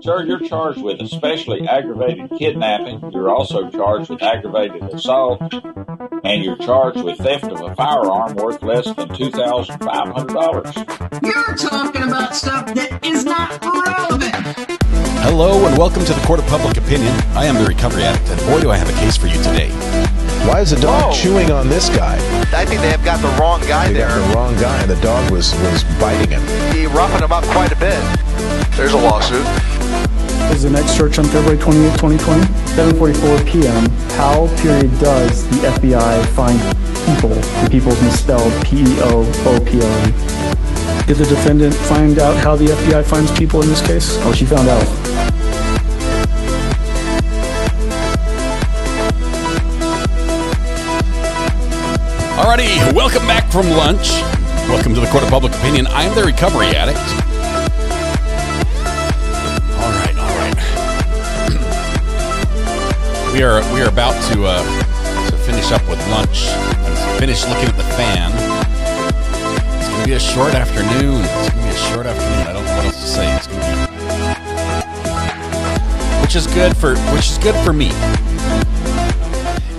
Sir, you're charged with especially aggravated kidnapping. You're also charged with aggravated assault, and you're charged with theft of a firearm worth less than $2,500. You're talking about stuff that is not relevant. Hello and welcome to the Court of Public Opinion. I am the Recovery Addict, and boy do I have a case for you today. Why is the dog chewing on this guy? I think they have got the wrong guy there. Got the wrong guy, and the dog was biting him. He roughened him up quite a bit. There's a lawsuit. Is the next search on February 28, 2020? 7:44 p.m. How does the FBI find people? The people's misspelled P-E-O-O-P-L-E. Did the defendant find out how the FBI finds people in this case? Oh, she found out. Alrighty, welcome back from lunch. Welcome to the Court of Public Opinion. I am the Recovery Addict. All right. We are about to finish up with lunch and finish looking at the fan. It's going to be a short afternoon. I don't know what else to say. It's going to be, which is good for me.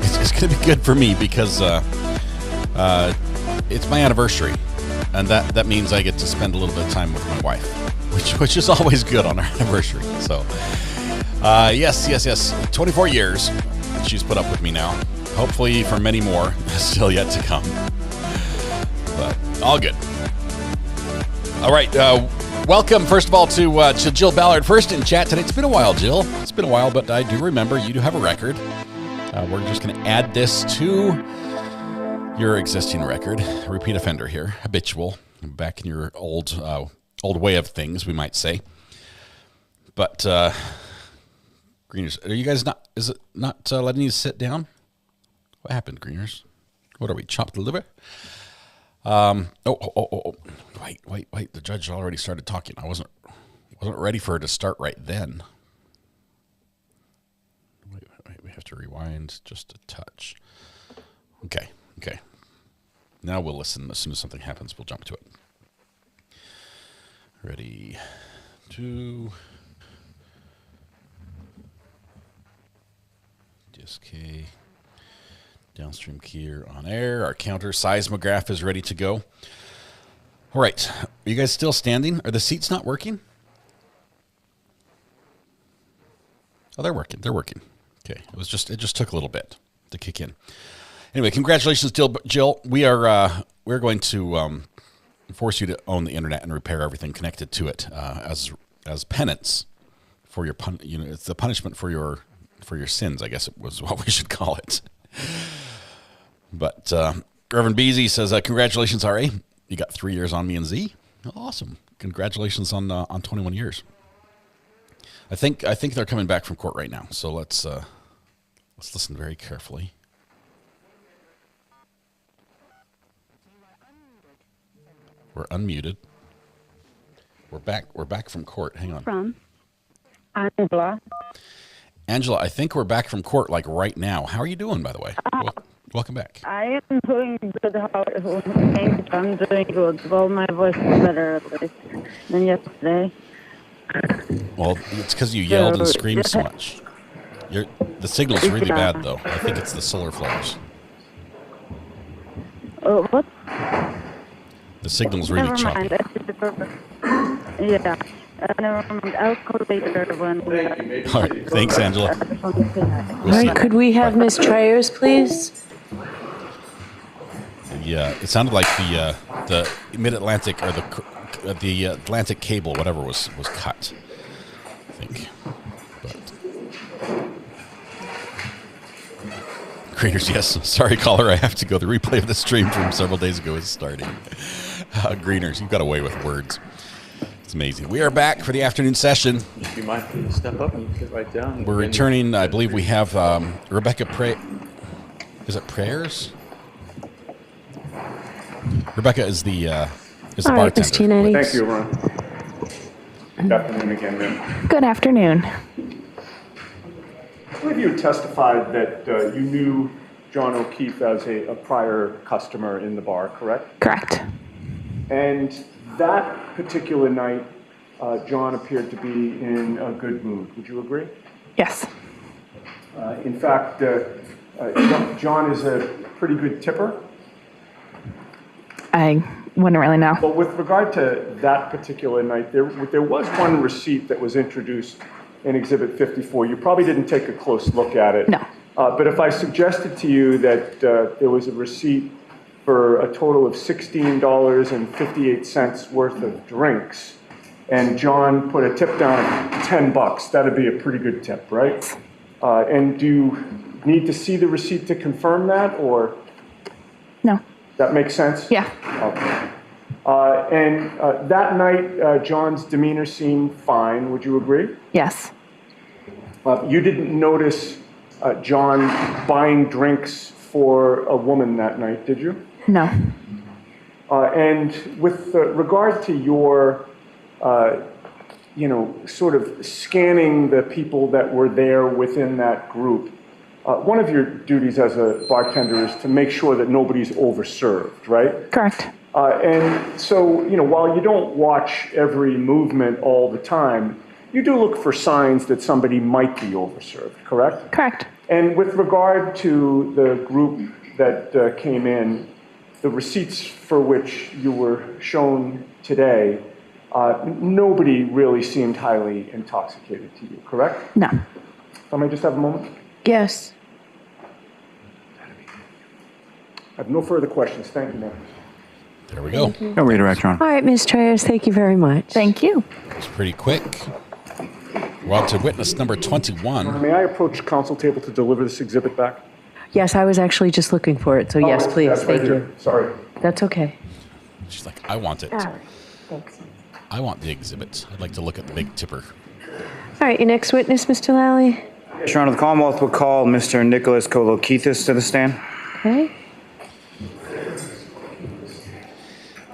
It's going to be good for me because it's my anniversary, and that means I get to spend a little bit of time with my wife, which is always good on our anniversary. So, yes, 24 years she's put up with me now. Hopefully for many more still yet to come, but all good. All right, welcome first of all to Jill Ballard, first in chat today. It's been a while, Jill. It's been a while, but I do remember you do have a record. We're just going to add this to your existing record. Repeat offender here, habitual, back in your old way of things, we might say. But Greeners, are you guys not? Is it not letting you sit down? What happened, Greeners? What are we, chopped the liver? Wait! The judge already started talking. I wasn't ready for her to start right then. Wait! We have to rewind just a touch. Okay. Now we'll listen. As soon as something happens, we'll jump to it. Ready, to DSK, downstream keyer on air. Our counter seismograph is ready to go. All right. Are you guys still standing? Are the seats not working? Oh, they're working. Okay. It just took a little bit to kick in. Anyway, congratulations, Jill. We're going to force you to own the internet and repair everything connected to it as penance for your it's the punishment for your sins, I guess it was what we should call it. But Reverend Beasy says, congratulations, RA. You got 3 years on me and Z. Awesome. Congratulations on 21 years. I think they're coming back from court right now. So let's listen very carefully. We're unmuted. We're back from court. Hang on. From Angela. Angela, I think we're back from court like right now. How are you doing, by the way? Welcome back. I am doing good. I'm doing good. Well, my voice is better at least than yesterday. Well, it's because you yelled and screamed so much. The signal's really bad, though. I think it's the solar flares. What? The signal's really choppy. Yeah. Never mind. I'll call later when. All right. Thanks, Angela. All right. Could we have Miss Trayers, please? Yeah. It sounded like the Mid-Atlantic or the Atlantic cable, whatever, was cut, I think. But Greeners, yes. Sorry, caller. I have to go. The replay of the stream from several days ago is starting. Greeners, you've got away with words. It's amazing. We are back for the afternoon session. If you might step up and sit right down. We're returning. I believe we have Rebecca Is it Prayers? Rebecca is the bartender. Thank you, Ron. Good afternoon again, ma'am. Good afternoon. I believe you testified that you knew John O'Keefe as a prior customer in the bar, correct? Correct. And that particular night, John appeared to be in a good mood. Would you agree? Yes. In fact, John is a pretty good tipper. I wouldn't really know. But with regard to that particular night, there was one receipt that was introduced in Exhibit 54. You probably didn't take a close look at it. No. But if I suggested to you that there was a receipt for a total of $16.58 worth of drinks, and John put a tip down of $10, that'd be a pretty good tip, right? And do you need to see the receipt to confirm that, or? No. That makes sense? Yeah. Okay. And that night, John's demeanor seemed fine. Would you agree? Yes. You didn't notice John buying drinks for a woman that night, did you? No. And with regard to your, sort of scanning the people that were there within that group, one of your duties as a bartender is to make sure that nobody's overserved, right? Correct. And so, while you don't watch every movement all the time, you do look for signs that somebody might be overserved, correct? Correct. And with regard to the group that came in, the receipts for which you were shown today, nobody really seemed highly intoxicated to you, correct? No. If I may just have a moment? Yes. I have no further questions. Thank you, ma'am. There we go. No redirect, Ron. All right, Ms. Trayers, thank you very much. Thank you. It's pretty quick. We're on to witness number 21. May I approach the council table to deliver this exhibit back? Yes, I was actually just looking for it, so yes, Oh, please. that's right Thank here. you. Sorry. That's okay. She's like, I want it. All right. Thanks. I want the exhibit. I'd like to look at the big tipper. All right, your next witness, Mr. Lally. Yes, Your Honor, the Commonwealth will call Mr. Nicholas Kolokeithis to the stand. Okay.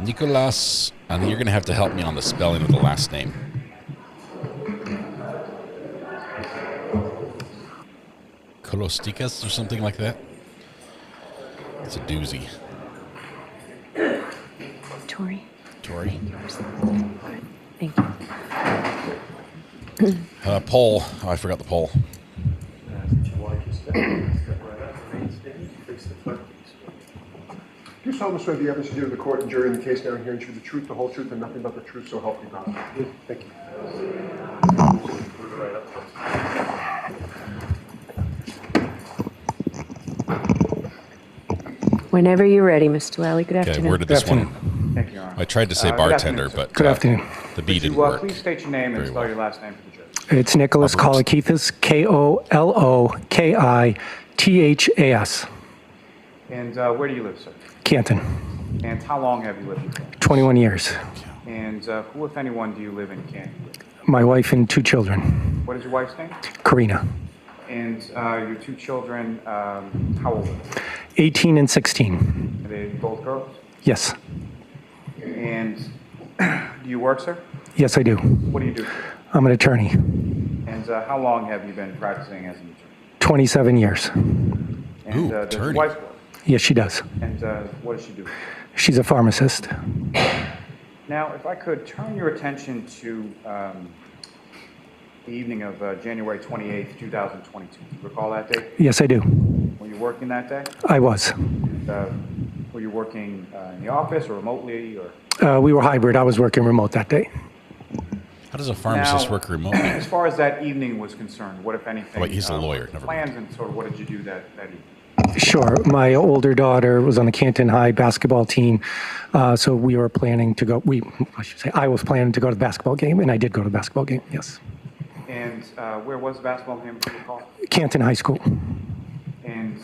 Nicholas, and you're going to have to help me on the spelling of the last name. Kolostikas or something like that? It's a doozy. Tori. Tori. Thank you. Poll. Oh, I forgot the poll. Do you solemnly swear the evidence you give to the court and jury in the case now hearing true the truth, the whole truth, and nothing but the truth, so help you God? Thank you. Whenever you're ready, Mr. Lally. Good Okay, afternoon. where did this one? Thank you, Your Honor. I tried to say Good bartender, afternoon, but Good afternoon. the B didn't Would you work. please state your name and very spell well. your last name for the judge? It's Nicholas Kolokeithis, Kolokithas. And where do you live, sir? Canton, And how long have you lived in Canton? 21 years. And who, if anyone, do you live in Canton with? My wife and 2 children. What is your wife's name? Karina, And your 2 children, how old are they? 18 and 16. Are they both girls? Yes. And do you work, sir? Yes, I do. What do you do? I'm an attorney. And how long have you been practicing as an attorney? 27 years. And does your wife work? Yes, she does. And what does she do? She's a pharmacist. Now, if I could turn your attention to the evening of January 28th, 2022. Do you recall that date? Yes, I do. Were you working that day? I was. Were you working in the office or remotely? Or We were hybrid. I was working remote that day. How does a pharmacist work remotely? As far as that evening was concerned, what, if anything, Wait, he's a lawyer. Never mind. plans and sort of what did you do that evening? Sure. My older daughter was on the Canton High basketball team, so we were planning to go. I was planning to go to the basketball game, and I did go to the basketball game. Yes. And where was the basketball game? Do you recall? Canton High School. And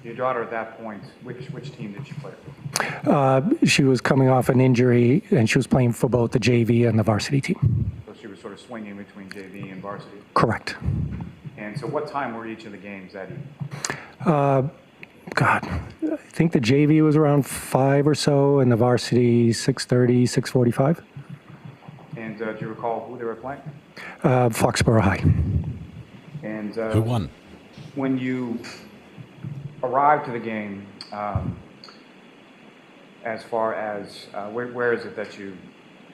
your daughter at that point, which team did she play for? She was coming off an injury, and she was playing for both the JV and the varsity team. So she was sort of swinging between JV and varsity. Correct. And so, what time were each of the games that evening? God, I think the JV was around 5 or so, and the varsity 6:30, 6:45. And do you recall who they were playing? Foxborough High. And Who won? When you arrived to the game, as far as where is it that you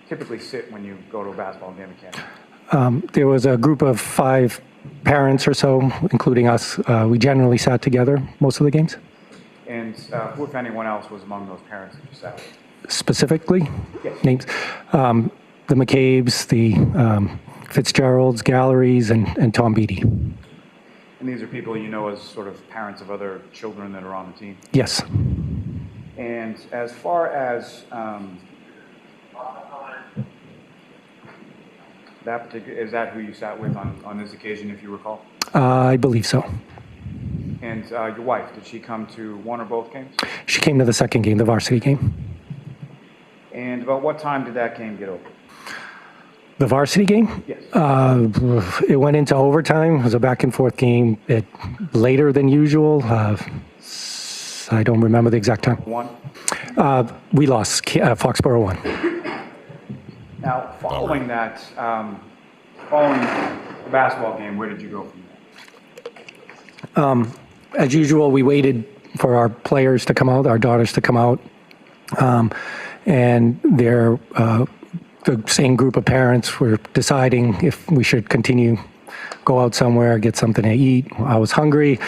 typically sit when you go to a basketball game at Canton? There was a group of 5 parents or so, including us. We generally sat together most of the games. And who, if anyone else, was among those parents that you sat with? Specifically, Yes. names, the McCabe's, the Fitzgeralds, Galleries, and Tom Beatty. And these are people you know as sort of parents of other children that are on the team? Yes. And as far as that particular, is that who you sat with on this occasion, if you recall? I believe so. And your wife, did she come to one or both games? She came to the second game, the varsity game. And about what time did that game get over? The varsity game? Yes. It went into overtime. It was a back and forth game. Later than usual. I don't remember the exact time. 1? We lost. Foxborough won. Now, following that, following the basketball game, where did you go from there? As usual, we waited for our players to come out, our daughters to come out. And the same group of parents were deciding if we should continue, go out somewhere, get something to eat. I was hungry.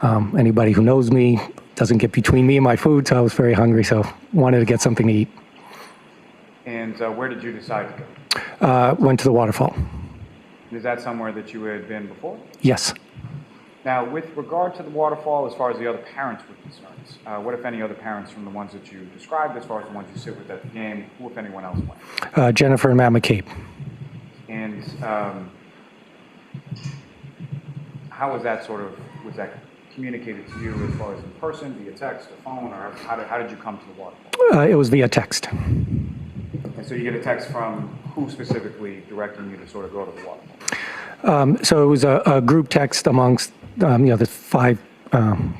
Anybody who knows me doesn't get between me and my food, so I was very hungry, so wanted to get something to eat. And where did you decide to go? Went to the waterfall. Is that somewhere that you had been before? Yes. Now, with regard to the waterfall, as far as the other parents were concerned, what, if any, other parents from the ones that you described, as far as the ones you sit with at the game, who, if anyone else, went? Jennifer and Matt McCabe. And how was that was that communicated to you as far as in person, via text, or phone, or how did you come to the waterfall? It was via text. And so you get a text from who specifically directing you to sort of go to the waterfall? So it was a group text amongst the 5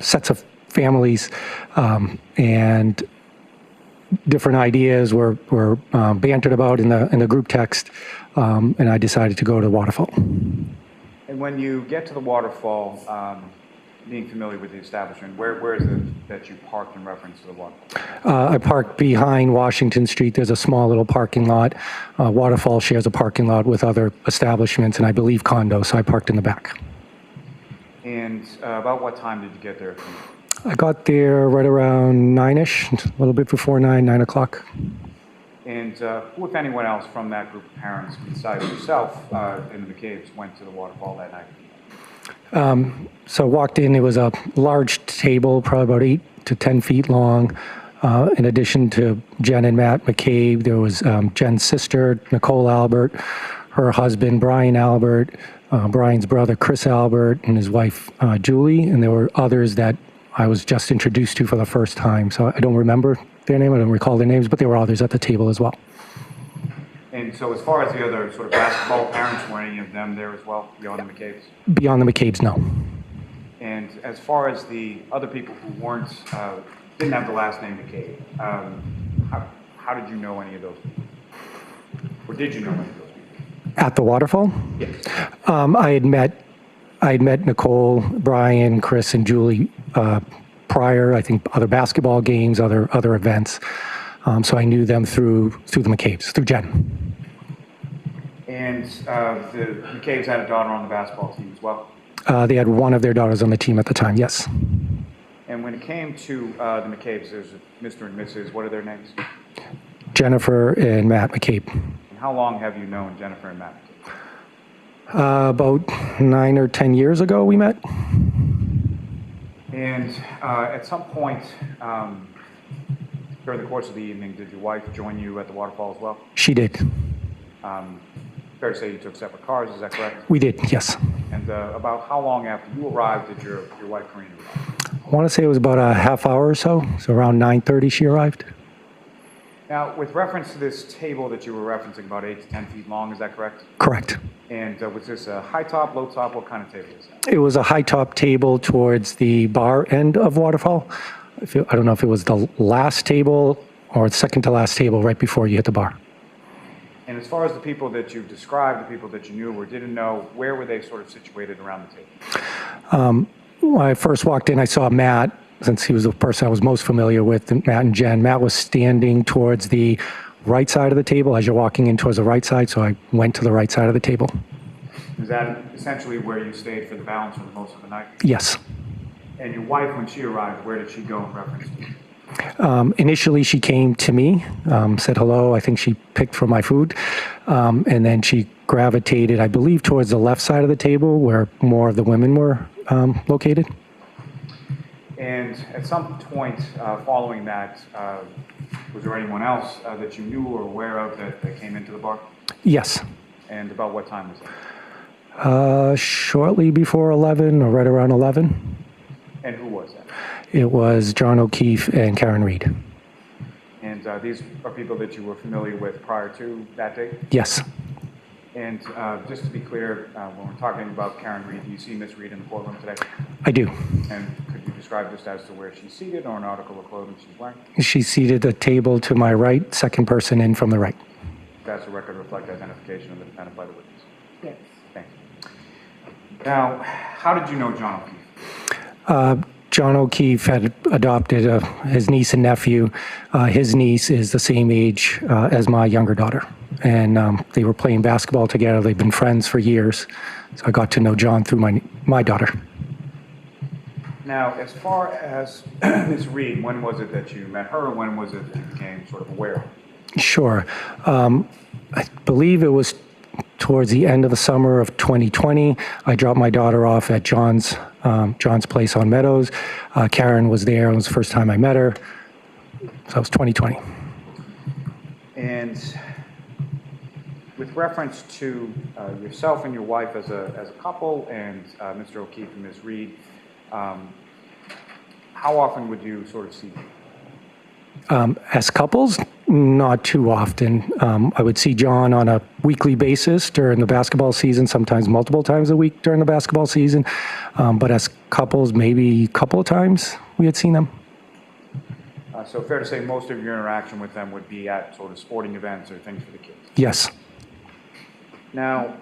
sets of families, and different ideas were bantered about in the group text, and I decided to go to Waterfall. And when you get to the waterfall, being familiar with the establishment, where is it that you parked in reference to the waterfall? I parked behind Washington Street. There's a small little parking lot. Waterfall shares a parking lot with other establishments, and I believe condos, so I parked in the back. And about what time did you get there? I got there right around 9-ish, a little bit before 9 o'clock. And who, if anyone else from that group of parents, besides yourself and the McCabe's, went to the waterfall that night? So I walked in, it was a large table, probably about 8 to 10 feet long. In addition to Jen and Matt McCabe, there was Jen's sister, Nicole Albert, her husband, Brian Albert, Brian's brother, Chris Albert, and his wife, Julie. And there were others that I was just introduced to for the first time. So I don't remember their name, I don't recall their names, but there were others at the table as well. And so as far as the other sort of basketball parents, were any of them there as well, beyond the McCabe's? Beyond the McCabe's, no. And as far as the other people who weren't, didn't have the last name McCabe, how did you know any of those people? Or did you know any of those people? At the waterfall? Yes. I had met Nicole, Brian, Chris, and Julie prior, I think other basketball games, other events. So I knew them through the McCabe's, through Jen. And the McCabe's had a daughter on the basketball team as well? They had one of their daughters on the team at the time, yes. And when it came to the McCabe's, there's Mr. and Mrs., what are their names? Jennifer and Matt McCabe. And how long have you known Jennifer and Matt McCabe? About 9 or 10 years ago we met. And at some point during the course of the evening, did your wife join you at the waterfall as well? She did. Fair to say you took separate cars, is that correct? We did, yes. And about how long after you arrived did your wife Karina arrive? I want to say it was about a half hour or so. So around 9:30 she arrived. Now, with reference to this table that you were referencing, about 8 to 10 feet long, is that correct? Correct. And was this a high top, low top? What kind of table is that? It was a high top table towards the bar end of Waterfall. I don't know if it was the last table or the second to last table right before you hit the bar. And as far as the people that you've described, the people that you knew or didn't know, where were they sort of situated around the table? When I first walked in, I saw Matt, since he was the person I was most familiar with, Matt and Jen. Matt was standing towards the right side of the table as you're walking in towards the right side, so I went to the right side of the table. Is that essentially where you stayed for the balance of most of the night? Yes. And your wife, when she arrived, where did she go in reference to? Initially, she came to me, said hello. I think she picked for my food. And then she gravitated, I believe, towards the left side of the table where more of the women were located. And at some point following that, was there anyone else that you knew or aware of that came into the bar? Yes. And about what time was that? Shortly before 11 or right around 11. And who was that? It was John O'Keefe and Karen Reed. And these are people that you were familiar with prior to that date? Yes. And just to be clear, when we're talking about Karen Reed, do you see Miss Reed in the courtroom today? I do. And could you describe just as to where she's seated or an article of clothing she's wearing? She's seated at a table to my right, second person in from the right. Does the record reflect identification of the defendant by the witness? Yes. Thank you. Now, how did you know John O'Keefe? John O'Keefe had adopted his niece and nephew. His niece is the same age as my younger daughter. And they were playing basketball together. They've been friends for years. So I got to know John through my daughter. Now, as far as Ms. Reed, when was it that you met her, or when was it that you became sort of aware of her? Sure. I believe it was towards the end of the summer of 2020. I dropped my daughter off at John's place on Meadows. Karen was there. It was the first time I met her. So it was 2020. And with reference to yourself and your wife as a couple, and Mr. O'Keefe and Ms. Reed, how often would you sort of see them? As couples, not too often. I would see John on a weekly basis during the basketball season, sometimes multiple times a week during the basketball season. But as couples, maybe a couple of times we had seen them. So fair to say most of your interaction with them would be at sort of sporting events or things for the kids? Yes. Now,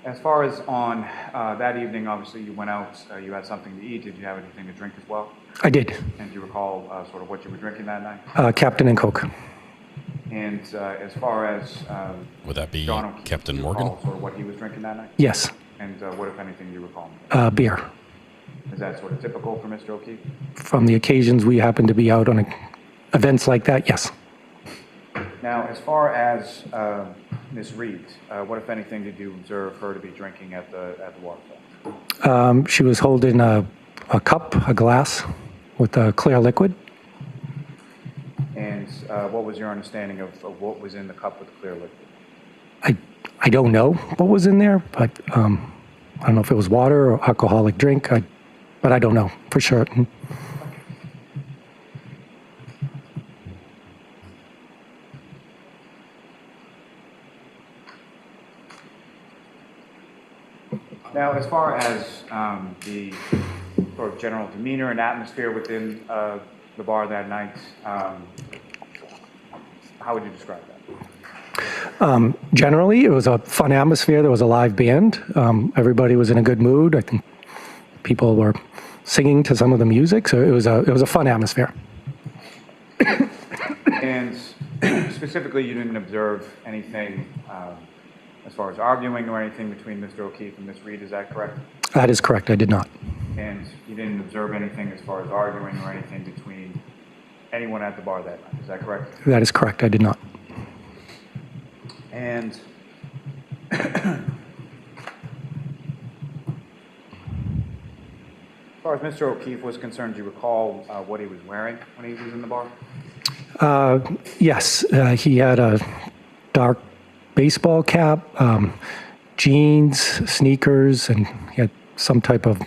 as far as on that evening, obviously you went out, you had something to eat. Did you have anything to drink as well? I did. And do you recall sort of what you were drinking that night? Captain and Coke. And as far as would that be John O'Keefe, Captain do you Morgan? recall sort of what he was drinking that night? Yes. And what, if anything, do you recall? Beer. Is that sort of typical for Mr. O'Keefe? From the occasions we happen to be out on events like that, yes. Now, as far as Ms. Reed, what, if anything, did you observe her to be drinking at the waterfall? She was holding a cup, a glass, with a clear liquid. And what was your understanding of what was in the cup with the clear liquid? I don't know what was in there, but I don't know if it was water or alcoholic drink, but I don't know for sure. Now, as far as the sort of general demeanor and atmosphere within the bar that night, how would you describe that? Generally, it was a fun atmosphere. There was a live band. Everybody was in a good mood. I think people were singing to some of the music, so it was a fun atmosphere. And specifically, you didn't observe anything as far as arguing or anything between Mr. O'Keefe and Ms. Reed, is that correct? That is correct, I did not. And you didn't observe anything as far as arguing or anything between anyone at the bar that night, is that correct? That is correct, I did not. And as far as Mr. O'Keefe was concerned, do you recall what he was wearing when he was in the bar? Yes, he had a dark baseball cap, jeans, sneakers, and he had some type of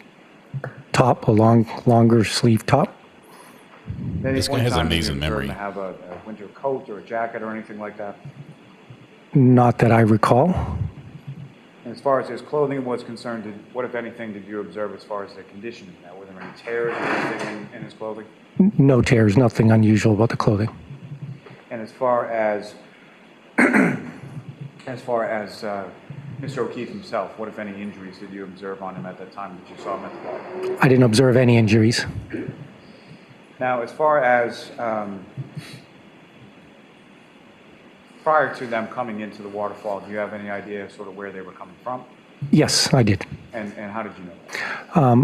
top, a longer sleeve top. This guy has an amazing memory. Did you have a winter coat or a jacket or anything like that? Not that I recall. And as far as his clothing was concerned, what, if anything, did you observe as far as the condition? Were there any tears or anything in his clothing? No tears, nothing unusual about the clothing. And as far as Mr. O'Keefe himself, what, if any, injuries did you observe on him at that time that you saw him at the bar? I didn't observe any injuries. Now, as far as prior to them coming into the waterfall, do you have any idea sort of where they were coming from? Yes, I did. And how did you know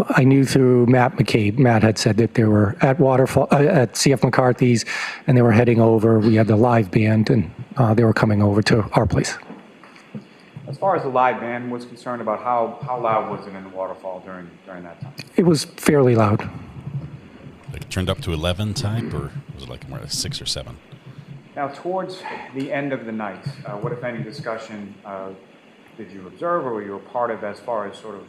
that? I knew through Matt McCabe. Matt had said that they were at Waterfall, at CF McCarthy's, and they were heading over. We had the live band, and they were coming over to our place. As far as the live band was concerned, about how loud was it in the waterfall during that time? It was fairly loud. Like it turned up to 11 type, or was it like more like 6 or 7? Now, towards the end of the night, what, if any, discussion did you observe or were you a part of as far as sort of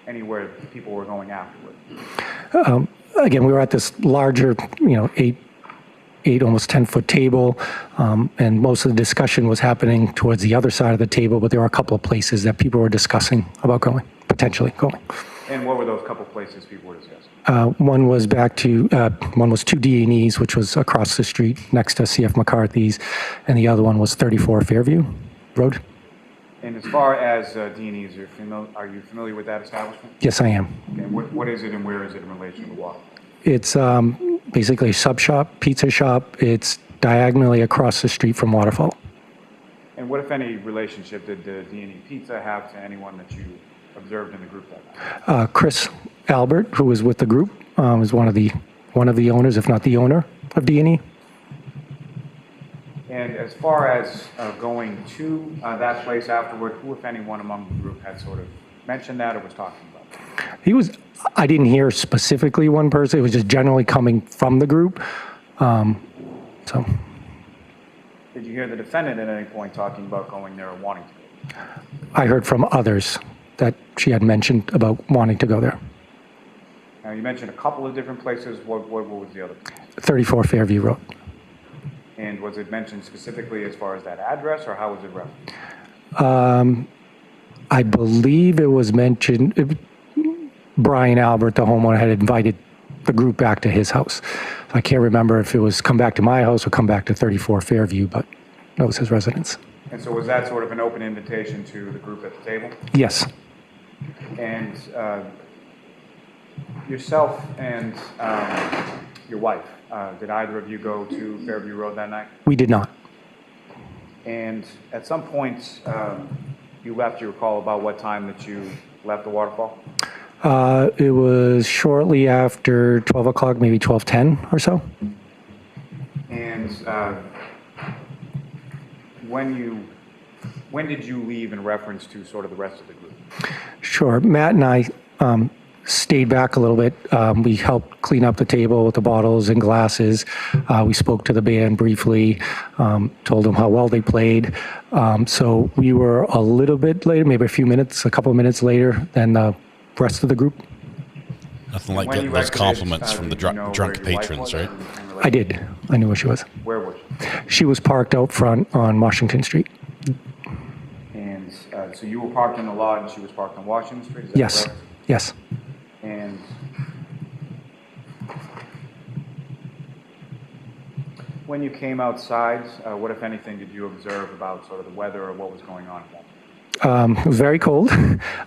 anywhere people were going afterward? Again, we were at this larger, 8, almost 10-foot table, and most of the discussion was happening towards the other side of the table, but there were a couple of places that people were discussing about potentially going. And what were those couple places people were discussing? One was one was 2 D&Es, which was across the street next to CF McCarthy's, and the other one was 34 Fairview Road. And as far as D&Es, are you familiar with that establishment? Yes, I am. And what is it and where is it in relation to the water? It's basically a sub shop, pizza shop. It's diagonally across the street from Waterfall. And what, if any, relationship did the D&E Pizza have to anyone that you observed in the group that night? Chris Albert, who was with the group, is one of the owners, if not the owner, of D&E. And as far as going to that place afterward, who, if anyone, among the group had sort of mentioned that or was talking about that? I didn't hear specifically one person. It was just generally coming from the group. So. Did you hear the defendant at any point talking about going there or wanting to go? I heard from others that she had mentioned about wanting to go there. Now, you mentioned a couple of different places. What was the other place? 34 Fairview Road. And was it mentioned specifically as far as that address, or how was it referenced? I believe it was mentioned. Brian Albert, the homeowner, had invited the group back to his house. I can't remember if it was come back to my house or come back to 34 Fairview, but that was his residence. And so was that sort of an open invitation to the group at the table? Yes. And yourself and your wife, did either of you go to Fairview Road that night? We did not. And at some point, you left, you recall about what time that you left the waterfall? It was shortly after 12 o'clock, maybe 12:10 or so. And when did you leave in reference to sort of the rest of the group? Sure. Matt and I stayed back a little bit. We helped clean up the table with the bottles and glasses. We spoke to the band briefly, told them how well they played. So we were a little bit later, maybe a couple of minutes later than the rest of the group. Nothing like getting those compliments from the drunk patrons, right? I did. I knew where she was. Where was she? She was parked out front on Washington Street. And so you were parked in the lot and she was parked on Washington Street? Is that Yes. correct? Yes. And when you came outside, what, if anything, did you observe about sort of the weather or what was going on at that point? It was very cold,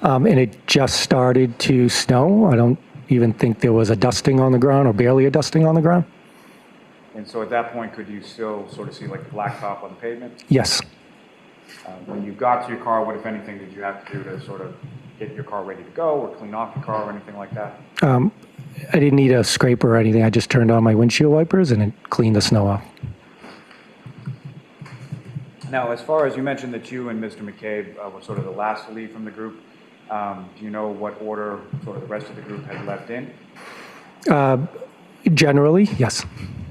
and it just started to snow. I don't even think there was a dusting on the ground, or barely a dusting on the ground. And so at that point, could you still sort of see like the blacktop on the pavement? Yes. When you got to your car, what, if anything, did you have to do to sort of get your car ready to go or clean off your car or anything like that? I didn't need a scraper or anything. I just turned on my windshield wipers and it cleaned the snow off. Now, as far as you mentioned that you and Mr. McCabe were sort of the last to leave from the group, do you know what order sort of the rest of the group had left in? Generally, yes.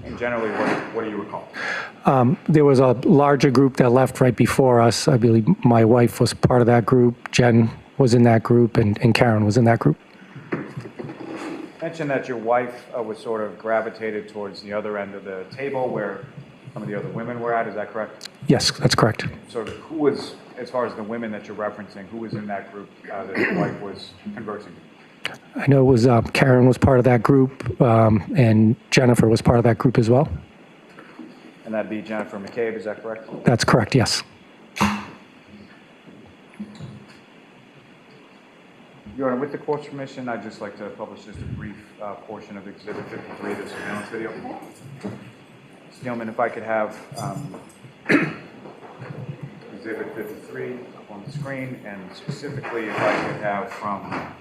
And generally, what do you recall? There was a larger group that left right before us. I believe my wife was part of that group. Jen was in that group, and Karen was in that group. You mentioned that your wife was sort of gravitated towards the other end of the table where some of the other women were at. Is that correct? Yes, that's correct. So who was, as far as the women that you're referencing, who was in that group that your wife was conversing with? I know it was Karen was part of that group, and Jennifer was part of that group as well. And that'd be Jennifer McCabe, is that correct? That's correct, yes. Your Honor, with the court's permission, I'd just like to publish just a brief portion of Exhibit 53 of the surveillance video. Gentlemen, if I could have Exhibit 53 up on the screen, and specifically if I could have from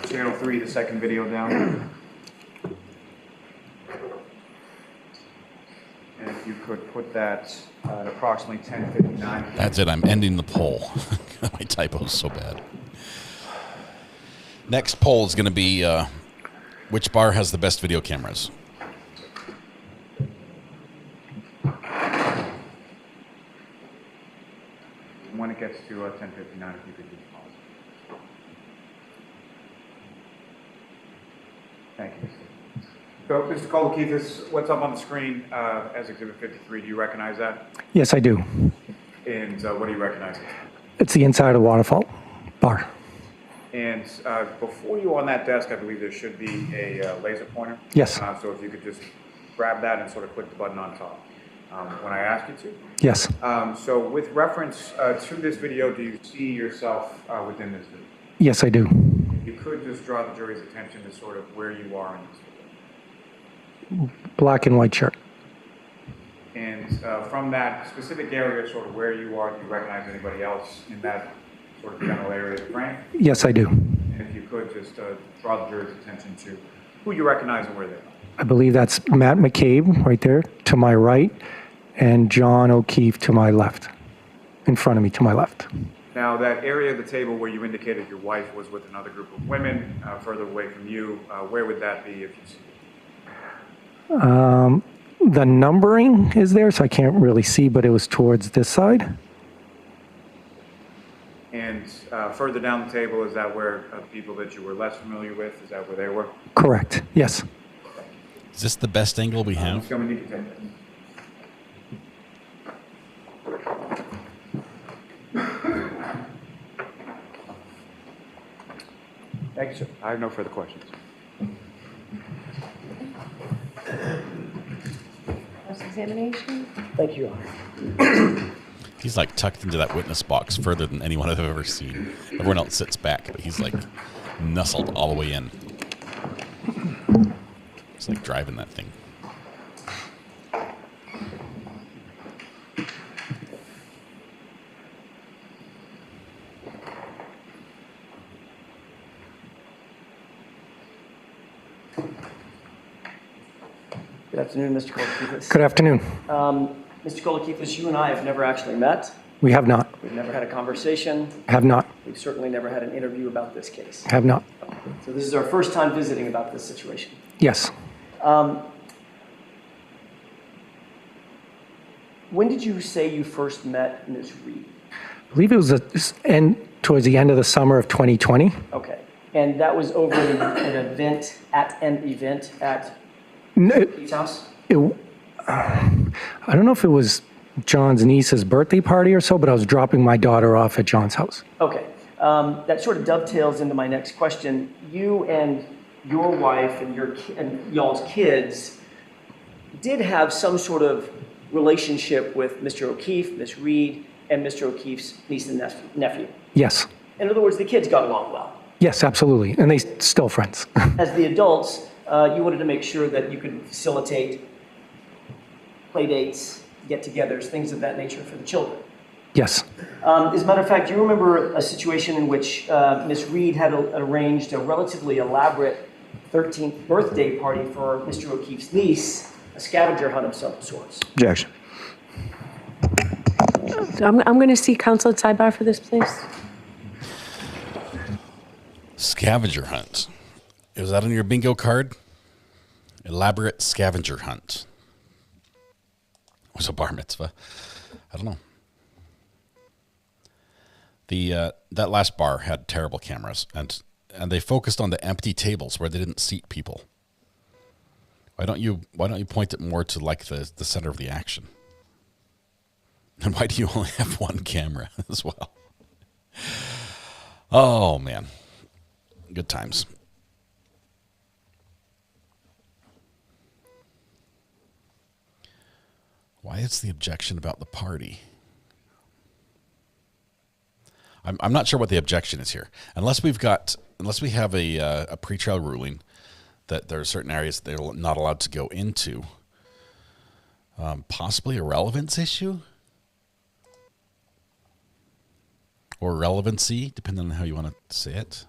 Channel 3, the second video down. And if you could put that at approximately 10:59. That's it. I'm ending the poll. My typo's so bad. Next poll is going to be which bar has the best video cameras? When it gets to 10:59, if you could just pause. Thank you, Mr. So, Mr. Kolokithis, what's up on the screen as Exhibit 53? Do you recognize that? Yes, I do. And what do you recognize? It's the inside of the waterfall bar. And before you on that desk, I believe there should be a laser pointer. Yes. So if you could just grab that and sort of click the button on top when I ask you to. Yes. So with reference to this video, do you see yourself within this video? Yes, I do. You could just draw the jury's attention to sort of where you are in this video. Black and white shirt. And from that specific area, sort of where you are, do you recognize anybody else in that sort of general area of the frame? Yes, I do. And if you could just draw the jury's attention to who you recognize and where they are. I believe that's Matt McCabe right there to my right, and John O'Keefe to my left, in front of me to my left. Now, that area of the table where you indicated your wife was with another group of women further away from you, where would that be if you see it? The numbering is there, so I can't really see, but it was towards this side. And further down the table, is that where people that you were less familiar with, is that where they were? Correct, yes. Is this the best angle we have? Tell me you can take that. Thank you, sir. I have no further questions. Cross-examination? Thank you, Your Honor. He's like tucked into that witness box further than anyone I've ever seen. Everyone else sits back, but he's like nestled all the way in. It's like driving that thing. Good afternoon, Mr. Kolokithis. Good afternoon. Mr. Kolokithis, you and I have never actually met. We have not. We've never had a conversation. Have not. We've certainly never had an interview about this case. Have not. So this is our first time visiting about this situation. Yes. When did you say you first met Ms. Reed? I believe it was towards the end of the summer of 2020. Okay. And that was over an event at Pete's house? I don't know if it was John's niece's birthday party or so, but I was dropping my daughter off at John's house. Okay. That sort of dovetails into my next question. You and your wife and y'all's kids did have some sort of relationship with Mr. O'Keefe, Ms. Reed, and Mr. O'Keefe's niece and nephew. Yes. In other words, the kids got along well. Yes, absolutely. And they still friends. As the adults, you wanted to make sure that you could facilitate play dates, get-togethers, things of that nature for the children. Yes. As a matter of fact, do you remember a situation in which Ms. Reed had arranged a relatively elaborate 13th birthday party for Mr. O'Keefe's niece, a scavenger hunt of some sorts? Objection. I'm going to see counsel at sidebar for this, please. Scavenger hunt. Was that on your bingo card? Elaborate scavenger hunt. Was a bar mitzvah. I don't know. That last bar had terrible cameras, and they focused on the empty tables where they didn't seat people. Why don't you point it more to like the center of the action? And why do you only have one camera as well? Oh man. Good times. Why is the objection about the party? I'm not sure what the objection is here, unless we have a pretrial ruling that there are certain areas they're not allowed to go into. Possibly a relevance issue or relevancy, depending on how you want to say it.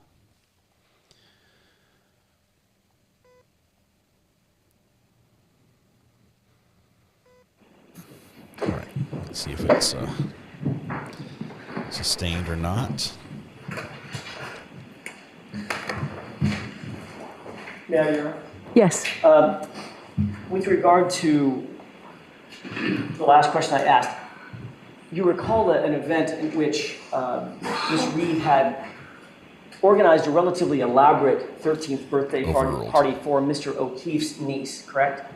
All right, let's see if it's sustained or not. Mayor, Yes. with regard to the last question I asked, you recall an event in which Ms. Reed had organized a relatively elaborate 13th birthday party for Mr. O'Keefe's niece, correct?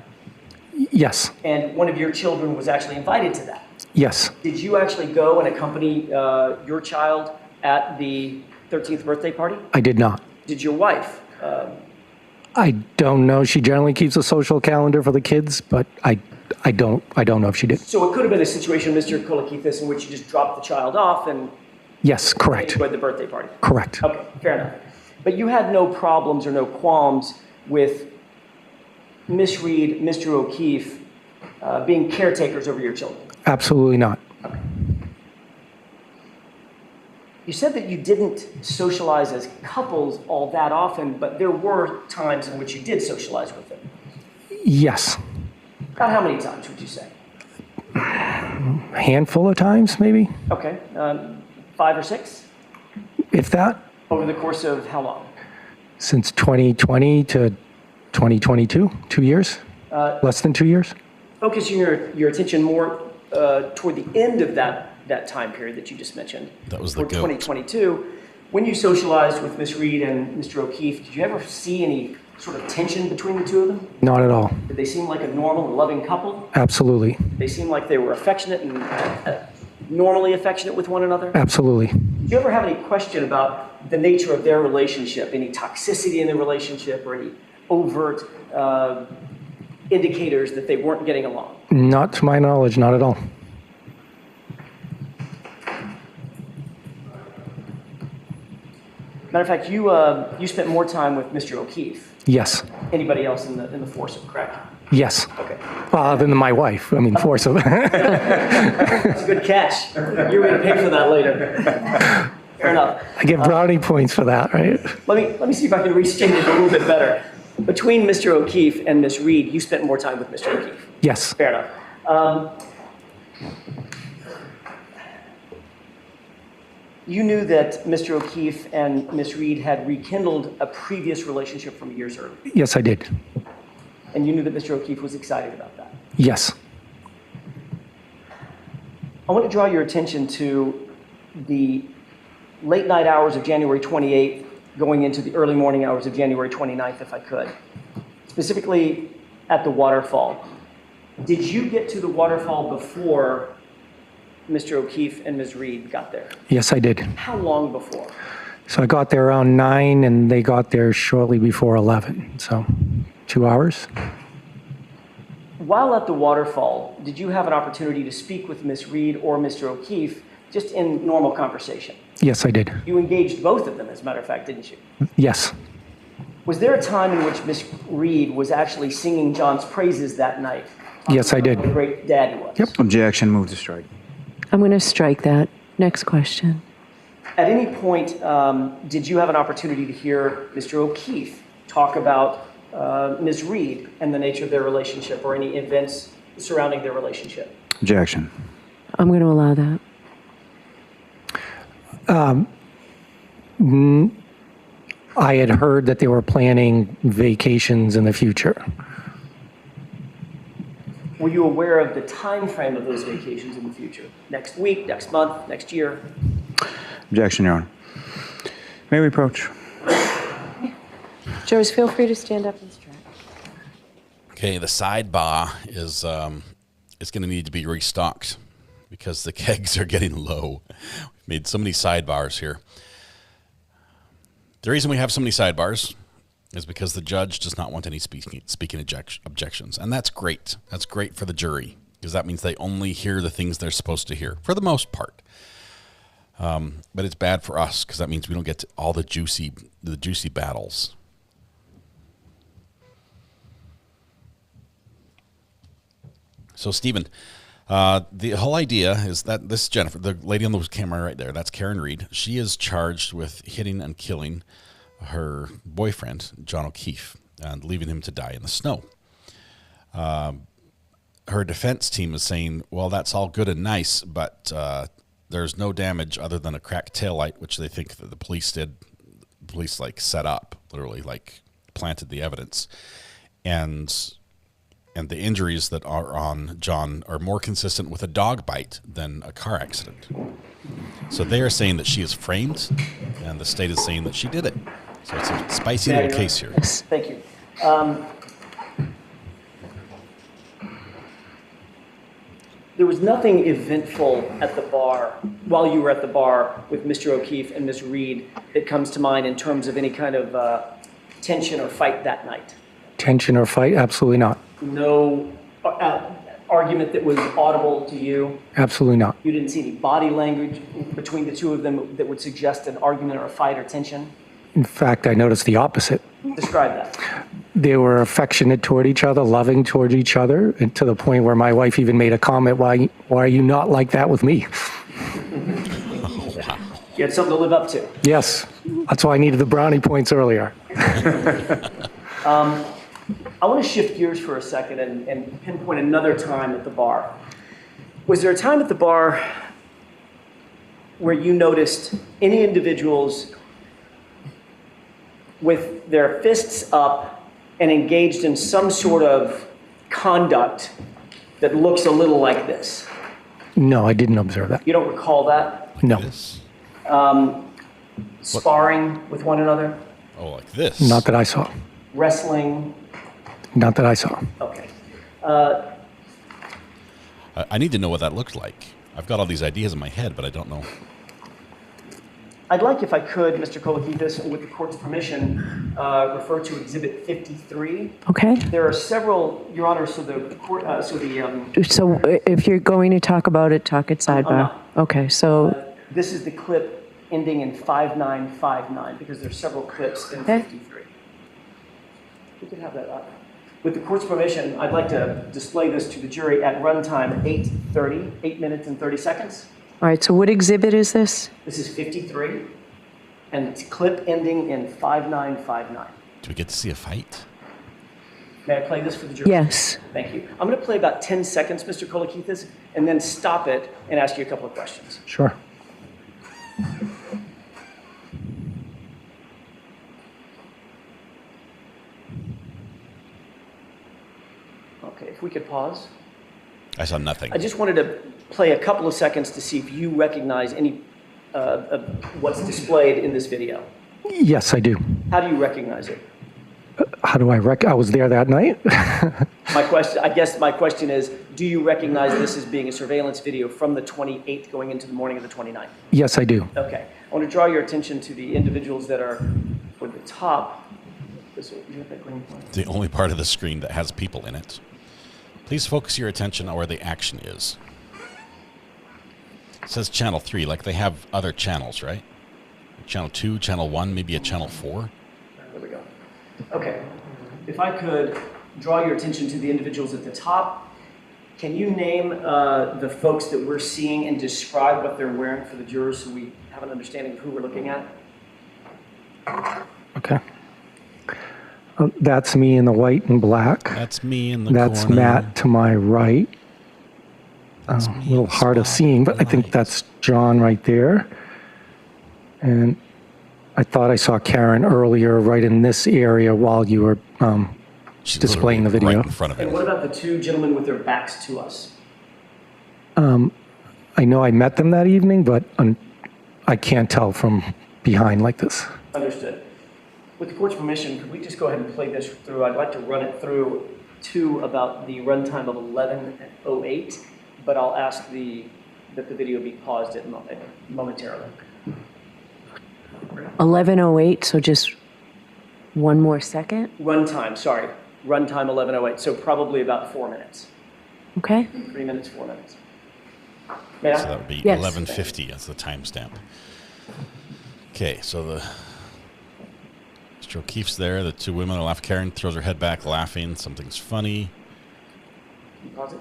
Yes. And one of your children was actually invited to that. Yes. Did you actually go and accompany your child at the 13th birthday party? I did not. Did your wife? I don't know. She generally keeps a social calendar for the kids, but I don't know if she did. So it could have been a situation, Mr. Kolakithis, in which you just dropped the child off and Yes, correct. enjoyed the birthday party. Correct. Okay, fair enough. But you had no problems or no qualms with Miss Reed, Mr. O'Keefe being caretakers over your children? Absolutely not. You said that you didn't socialize as couples all that often, but there were times in which you did socialize with them. Yes. About how many times would you say? A handful of times, maybe, Okay, 5 or 6? if that, Over the course of how long? since 2020 to 2022, 2 years, less than 2 years. Focusing your attention more toward the end of that time period that you just mentioned. That was the toward goat. 2022. When you socialized with Miss Reed and Mr. O'Keefe, did you ever see any sort of tension between the two of them? Not at all. Did they seem like a normal and loving couple? Absolutely. They seemed like they were affectionate and normally affectionate with one another? Absolutely. Did you ever have any question about the nature of their relationship, any toxicity in their relationship, or any overt indicators that they weren't getting along? Not to my knowledge, not at all. Matter of fact, you spent more time with Mr. O'Keefe. Yes. Anybody else in the foursome, correct? Yes. Okay. Well, other than my wife, I mean, foursome. That's a good catch. You're going to pay for that later. Fair enough. I get brownie points for that, right? Let me see if I can restate it a little bit better. Between Mr. O'Keefe and Miss Reed, you spent more time with Mr. O'Keefe. Yes. Fair enough. You knew that Mr. O'Keefe and Miss Reed had rekindled a previous relationship from years earlier. Yes, I did. And you knew that Mr. O'Keefe was excited about that. Yes. I want to draw your attention to the late night hours of January 28th, going into the early morning hours of January 29th, if I could. Specifically at the waterfall. Did you get to the waterfall before Mr. O'Keefe and Ms. Reed got there? Yes, I did. How long before? So I got there around 9 and they got there shortly before 11. So 2 hours. While at the waterfall, did you have an opportunity to speak with Ms. Reed or Mr. O'Keefe just in normal conversation? Yes, I did. You engaged both of them, as a matter of fact, didn't you? Yes. Was there a time in which Ms. Reed was actually singing John's praises that night? Yes, I did. What a great dad he was. Yep. Objection, move to strike. I'm going to strike that. Next question. At any point, did you have an opportunity to hear Mr. O'Keefe talk about Ms. Reed and the nature of their relationship or any events surrounding their relationship? Objection. I'm going to allow that. I had heard that they were planning vacations in the future. Were you aware of the time frame of those vacations in the future? Next week, next month, next year? Objection, Your Honor. May we approach? Jurors, feel free to stand up and stretch. Okay, the sidebar is going to need to be restocked because the kegs are getting low. We've made so many sidebars here. The reason we have so many sidebars is because the judge does not want any speaking objections. And that's great. That's great for the jury because that means they only hear the things they're supposed to hear for the most part. But it's bad for us because that means we don't get to all the juicy battles. So, Stephen, the whole idea is that this Jennifer, the lady on the camera right there, that's Karen Reed. She is charged with hitting and killing her boyfriend, John O'Keefe, and leaving him to die in the snow. Her defense team is saying, well, that's all good and nice, but there's no damage other than a cracked taillight, which they think that the police did. The police set up, literally planted the evidence. And the injuries that are on John are more consistent with a dog bite than a car accident. So they are saying that she is framed, and the state is saying that she did it. So it's a spicy little case here. Thank you. There was nothing eventful at the bar, while you were at the bar with Mr. O'Keefe and Ms. Reed, that comes to mind in terms of any kind of tension or fight that night? Tension or fight? Absolutely not. No argument that was audible to you? Absolutely not. You didn't see any body language between the two of them that would suggest an argument or a fight or tension? In fact, I noticed the opposite. Describe that. They were affectionate toward each other, loving toward each other, and to the point where my wife even made a comment, why are you not like that with me? You had something to live up to. Yes. That's why I needed the brownie points earlier. I want to shift gears for a second and pinpoint another time at the bar. Was there a time at the bar where you noticed any individuals with their fists up and engaged in some sort of conduct that looks a little like this? No, I didn't observe that. You don't recall that? No. Sparring with one another? Oh, like this? Not that I saw. Wrestling? Not that I saw. Okay. I need to know what that looked like. I've got all these ideas in my head, but I don't know. I'd like, if I could, Mr. Kolakithis, with the court's permission, refer to Exhibit 53. Okay. There are several, Your Honor, so the court, So if you're going to talk about it, talk at sidebar. Okay, so. This is the clip ending in 5959, because there's several clips in 53. We could have that up. With the court's permission, I'd like to display this to the jury at runtime 8:30, 8 minutes and 30 seconds. All right, so what exhibit is this? This is 53, and it's clip ending in 5959. Do we get to see a fight? May I play this for the jury? Yes. Thank you. I'm going to play about 10 seconds, Mr. Kolakithis, and then stop it and ask you a couple of questions. Sure. Okay, if we could pause. I saw nothing. I just wanted to play a couple of seconds to see if you recognize any of what's displayed in this video. Yes, I do. How do you recognize it? How do I I was there that night. I guess my question is, do you recognize this as being a surveillance video from the 28th going into the morning of the 29th? Yes, I do. Okay. I want to draw your attention to the individuals that are toward the top. The only part of the screen that has people in it. Please focus your attention on where the action is. It says channel 3, like they have other channels, right? Channel 2, channel 1, maybe a channel 4. There we go. Okay. If I could draw your attention to the individuals at the top, can you name the folks that we're seeing and describe what they're wearing for the jurors so we have an understanding of who we're looking at? Okay. That's me in the white and black. That's me in the That's corner. Matt to my right. A little hard of seeing, but I think that's John right there. And I thought I saw Karen earlier right in this area while you were displaying the video. Right in front of And what about the two gentlemen with their backs to us? I know I met them that evening, but I can't tell from behind like this. Understood. With the court's permission, could we just go ahead and play this through? I'd like to run it through to about the runtime of 11:08, but I'll ask that the video be paused momentarily. 11:08, so just one more second. Runtime 11:08, so probably about 4 minutes. Okay. 3 minutes, 4 minutes. May I? So that would be Yes. 11:50 as the timestamp. Okay, so Mr. O'Keefe's there. The two women are laughing. Karen throws her head back, laughing. Something's funny. Can you pause it?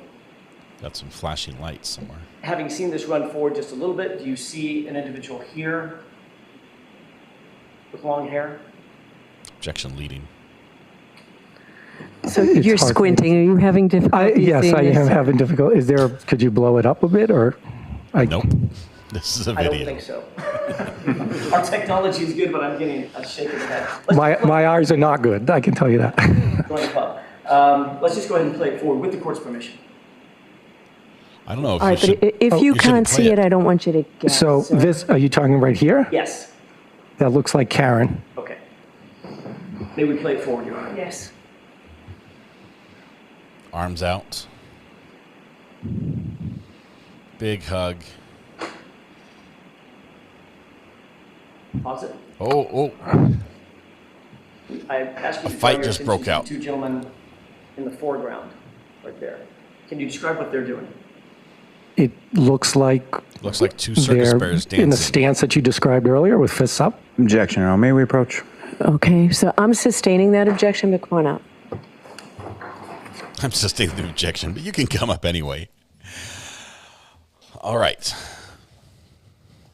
Got some flashing lights somewhere. Having seen this run forward just a little bit, do you see an individual here with long hair? Objection leading. So It's you're hard for me squinting. Are you having difficulty? Yes, seeing I this? am having difficulty. Could you blow it up a bit, or? Nope. This is a I video. don't think so. Our technology is good, but I'm getting a shake of the head. My eyes are not good, I can tell you that. Go on the club. Let's just go ahead and play it forward with the court's permission. I don't know if All right, but if you can't see it, I don't want you to guess. So this, are you talking right here? Yes. That looks like Karen. Okay. May we play it forward, Your Honor? Yes. Arms out. Big hug. Pause it. Oh. I asked you A to fight draw your just attention broke to out. the two gentlemen in the foreground, right there. Can you describe what they're doing? It looks like two circus they're bears in the dancing. stance that you described earlier with fists up. Objection, Your Honor. May we approach? Okay, so I'm sustaining that objection, but come on up. I'm sustaining the objection, but you can come up anyway. All right.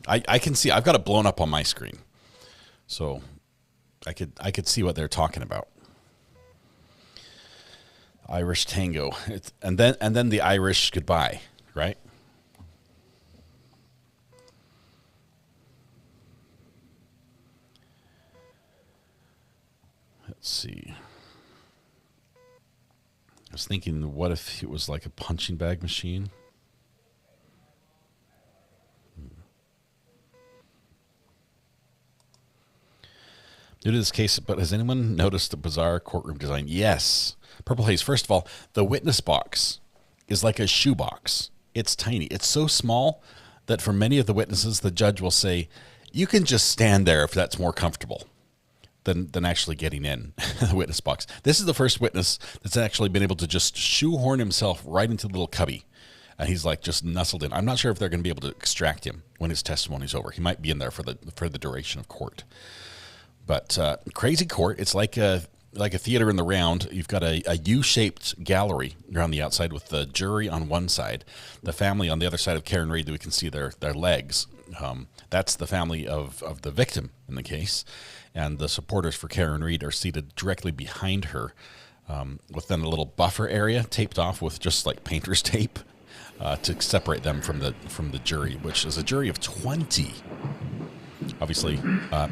I can see. I've got it blown up on my screen, so I could see what they're talking about. Irish tango, and then the Irish goodbye, right? Let's see. I was thinking, what if it was like a punching bag machine? Due to this case, but has anyone noticed the bizarre courtroom design? Yes. Purple Haze, first of all, the witness box is like a shoebox. It's tiny. It's so small that for many of the witnesses, the judge will say, you can just stand there if that's more comfortable than actually getting in the witness box. This is the first witness that's actually been able to just shoehorn himself right into the little cubby. And he's like just nestled in. I'm not sure if they're going to be able to extract him when his testimony's over. He might be in there for the duration of court. But crazy court. It's like a theater in the round. You've got a U-shaped gallery around the outside with the jury on one side, the family on the other side of Karen Reed. We can see their legs. That's the family of the victim in the case, and the supporters for Karen Reed are seated directly behind her, with then a little buffer area taped off with just like painter's tape to separate them from the jury, which is a jury of 20. Obviously,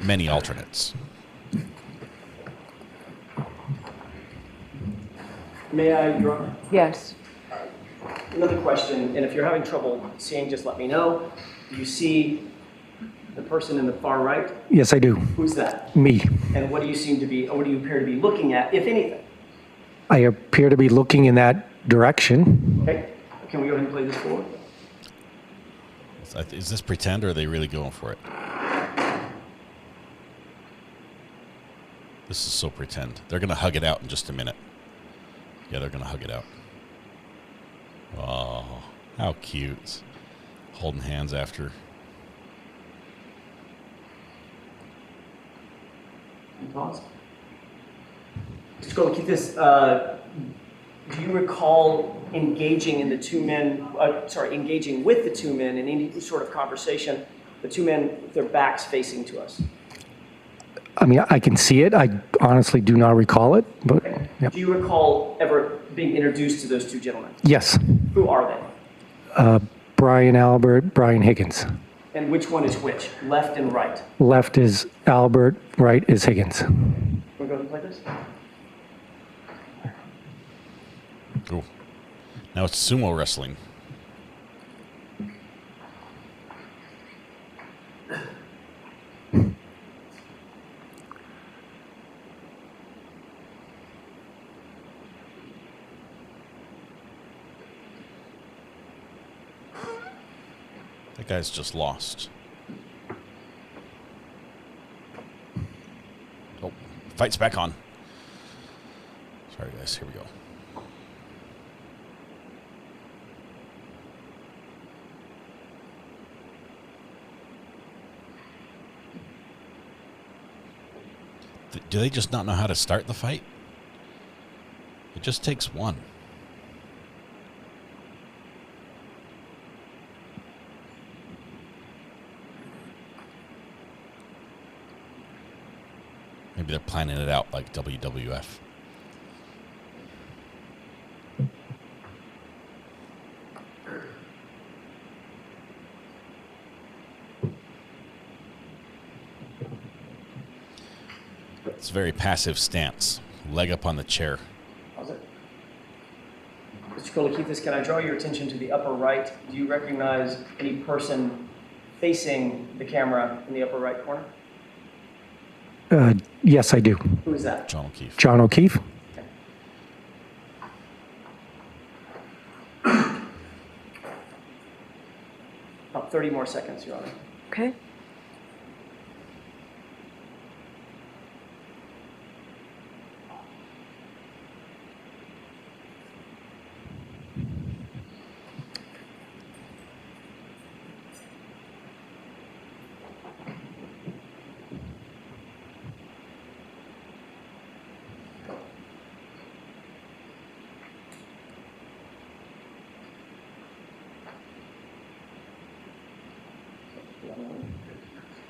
many alternates. May I, Your Honor? Yes. Another question, and if you're having trouble seeing, just let me know. Do you see the person in the far right? Yes, I do. Who's that? Me. And what do you appear to be looking at, if anything? I appear to be looking in that direction. Okay. Can we go ahead and play this forward? Is this pretend, or are they really going for it? This is so pretend. They're going to hug it out in just a minute. Yeah, they're going to hug it out. Oh, how cute. Holding hands after. Pause. Just go and keep this. Do you recall engaging with the two men in any sort of conversation? The two men with their backs facing to us. I mean, I can see it. I honestly do not recall it, but Okay. yeah. Do you recall ever being introduced to those two gentlemen? Yes. Who are they? Brian Albert, Brian Higgins. And which one is which? Left and right. Left is Albert, right is Higgins. Can we go ahead and play this? Cool. Now it's sumo wrestling. That guy's just lost. Oh, fight's back on. Sorry, guys. Here we go. Do they just not know how to start the fight? It just takes one. Maybe they're planning it out like WWF. It's a very passive stance. Leg up on the chair. How's it? Mr. Kolakithis, can I draw your attention to the upper right? Do you recognize any person facing the camera in the upper right corner? Yes, I do. Who is that? John O'Keefe. John O'Keefe? About 30 more seconds, Your Honor. Okay.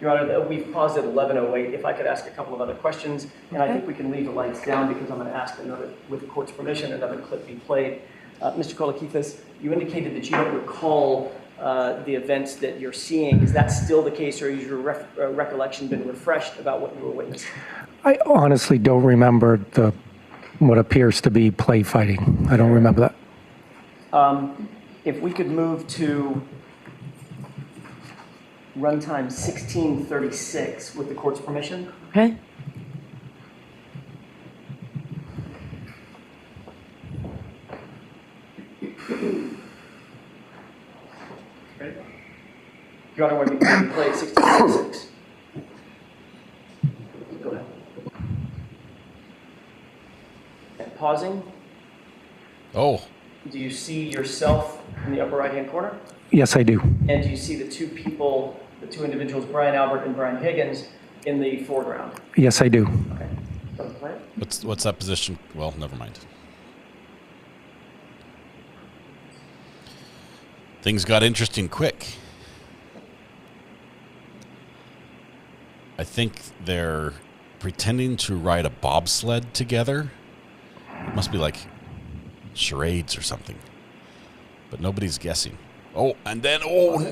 Your Honor, we've paused at 11:08. If I could ask a couple of other questions, and I think we can leave the lights down because I'm going to ask another, with the court's permission, another clip be played. Mr. Kolakithis, you indicated that you don't recall the events that you're seeing. Is that still the case, or has your recollection been refreshed about what you were witnessing? I honestly don't remember what appears to be play fighting. I don't remember that. If we could move to runtime 1636 with the court's permission. Okay. Your Honor, when we play 1636. Go ahead. And pausing. Oh. Do you see yourself in the upper right-hand corner? Yes, I do. And do you see the two people, the two individuals, Brian Albert and Brian Higgins, in the foreground? Yes, I do. Okay. Don't play it. What's that position? Well, never mind. Things got interesting quick. I think they're pretending to ride a bobsled together. It must be like charades or something. But nobody's guessing. Oh, and then,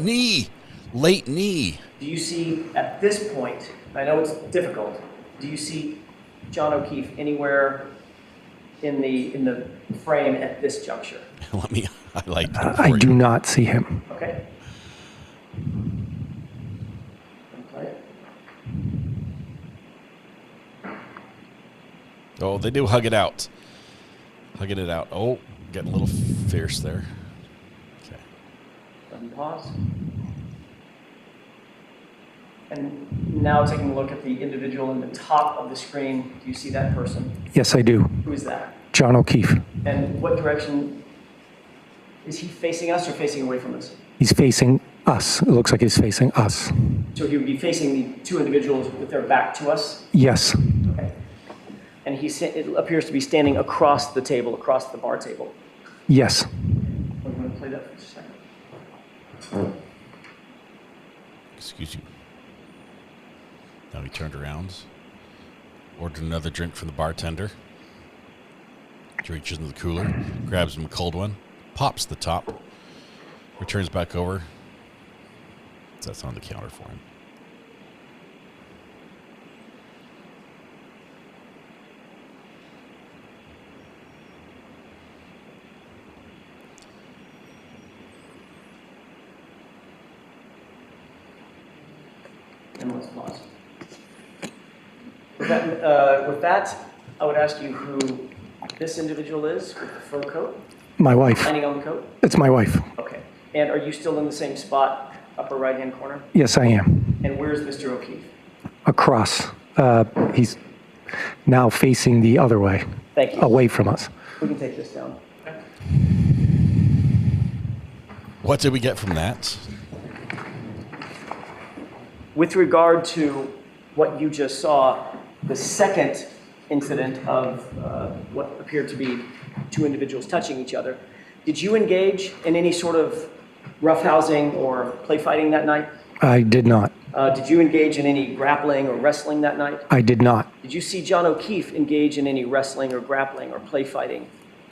knee. Late knee. Do you see, at this point, I know it's difficult, do you see John O'Keefe anywhere in the frame at this juncture? Let me highlight that I do not see him. Okay. Play it. Oh, they do hug it out. Hugging it out. Oh, getting a little fierce there. Okay. Button pause. And now taking a look at the individual in the top of the screen, do you see that person? Yes, I do. Who is that? John O'Keefe. And what direction? Is he facing us or facing away from us? He's facing us. It looks like he's facing us. So he would be facing the two individuals with their back to us? Yes. Okay. And it appears to be standing across the table, across the bar table. Yes. I'm going to play that for just a second. Excuse you. Now he turned around, ordered another drink from the bartender, reaches into the cooler, grabs him a cold one, pops the top, returns back over, sets on the counter for him. And let's pause. With that, I would ask you who this individual is with the fur coat. My wife. Lining on the coat? It's my wife. Okay. And are you still in the same spot, upper right-hand corner? Yes, I am. And where's Mr. O'Keefe? Across. He's now facing the other way. Thank you. Away from us. We can take this down. What did we get from that? With regard to what you just saw, the second incident of what appeared to be two individuals touching each other, did you engage in any sort of roughhousing or play fighting that night? I did not. Did you engage in any grappling or wrestling that night? I did not. Did you see John O'Keefe engage in any wrestling or grappling or play fighting?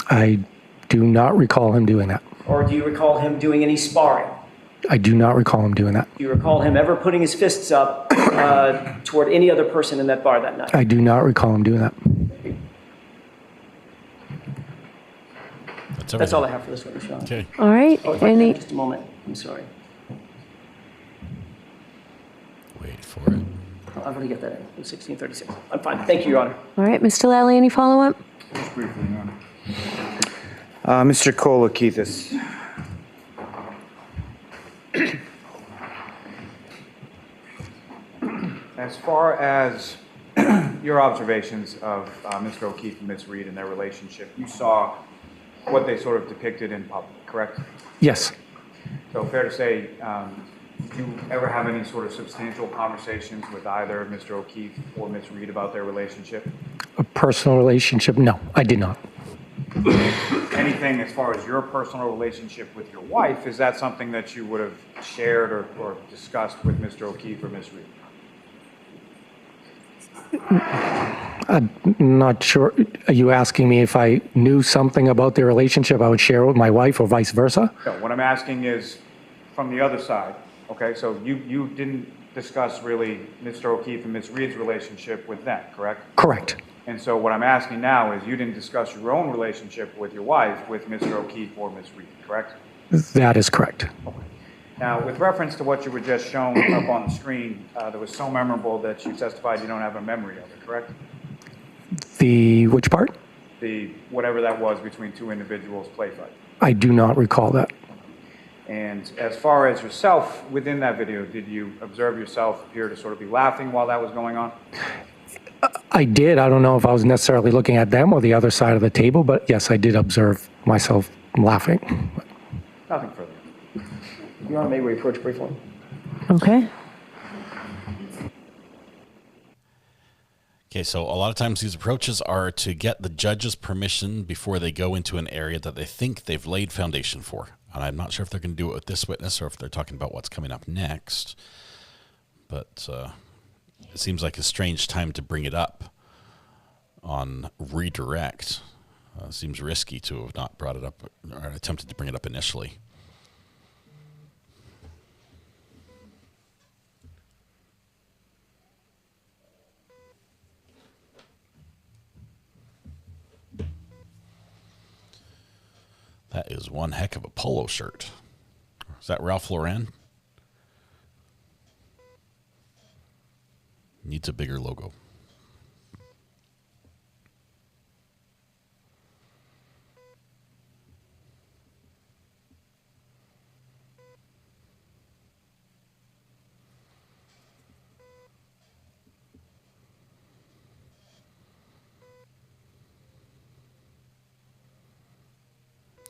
I do not recall him doing that. Or do you recall him doing any sparring? I do not recall him doing that. Do you recall him ever putting his fists up toward any other person in that bar that night? I do not recall him doing that. That's all I have for this one, Sean. Okay. All right. Oh, if I can, just a moment. I'm sorry. Wait for it. I've already got that in. 1636. I'm fine. Thank you, Your Honor. All right, Mr. Lally, any follow-up? Just briefly, Your Honor. Mr. Kolakithis. As far as your observations of Mr. O'Keefe and Ms. Reed and their relationship, you saw what they sort of depicted in public, correct? Yes. So fair to say, did you ever have any sort of substantial conversations with either Mr. O'Keefe or Ms. Reed about their relationship? A personal relationship? No, I did not. Anything as far as your personal relationship with your wife, is that something that you would have shared or discussed with Mr. O'Keefe or Ms. Reed? I'm not sure. Are you asking me if I knew something about their relationship I would share with my wife or vice versa? No, what I'm asking is from the other side. Okay, so you didn't discuss really Mr. O'Keefe and Ms. Reed's relationship with them, correct? Correct. And so what I'm asking now is you didn't discuss your own relationship with your wife with Mr. O'Keefe or Ms. Reed, correct? That is correct. Okay. Now, with reference to what you were just shown up on the screen, that was so memorable that you testified you don't have a memory of it, correct? The which part? The whatever that was between two individuals play fight. I do not recall that. And as far as yourself within that video, did you observe yourself appear to sort of be laughing while that was going on? I did. I don't know if I was necessarily looking at them or the other side of the table, but yes, I did observe myself laughing. Nothing further. Your Honor, may we approach briefly? Okay. Okay, so a lot of times these approaches are to get the judge's permission before they go into an area that they think they've laid foundation for. And I'm not sure if they're going to do it with this witness or if they're talking about what's coming up next. But it seems like a strange time to bring it up on redirect. Seems risky to have not brought it up or attempted to bring it up initially. That is one heck of a polo shirt. Is that Ralph Lauren? Needs a bigger logo.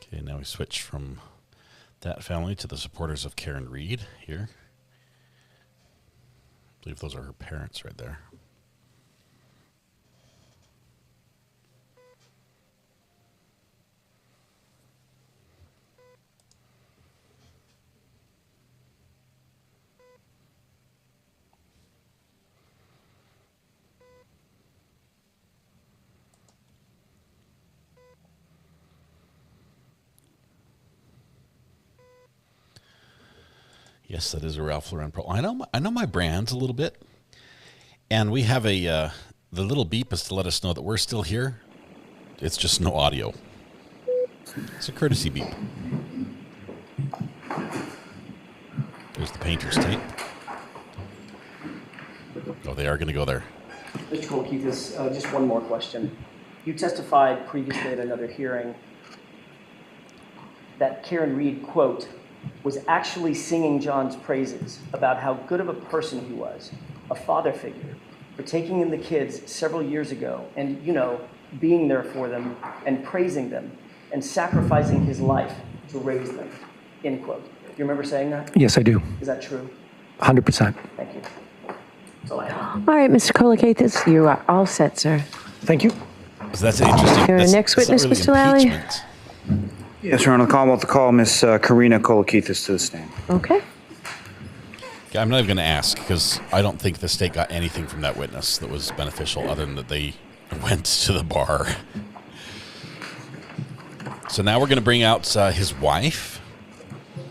Okay, now we switch from that family to the supporters of Karen Reed here. I believe those are her parents right there. Yes, that is a Ralph Lauren Pro. I know my brands a little bit, and we have a the little beep is to let us know that we're still here. It's just no audio. It's a courtesy beep. There's the painter's tape. Oh, they are going to go there. Mr. Kolakithis, just one more question. You testified previously at another hearing that Karen Reed, quote, was actually singing John's praises about how good of a person he was, a father figure, for taking in the kids several years ago and, you know, being there for them and praising them and sacrificing his life to raise them, end quote. Do you remember saying that? Yes, I do. Is that true? 100%. Thank you. That's all I have. All right, Mr. Kolakathis, you are all set, sir. Thank you. So that's interesting. Your That's- next that's not witness, really Mr. Lally? impeachment. Yes, Your Honor, the Commonwealth to call Miss Karina Kolakithis to the stand. Okay. Okay, I'm not even going to ask because I don't think the state got anything from that witness that was beneficial other than that they went to the bar. So now we're going to bring out his wife.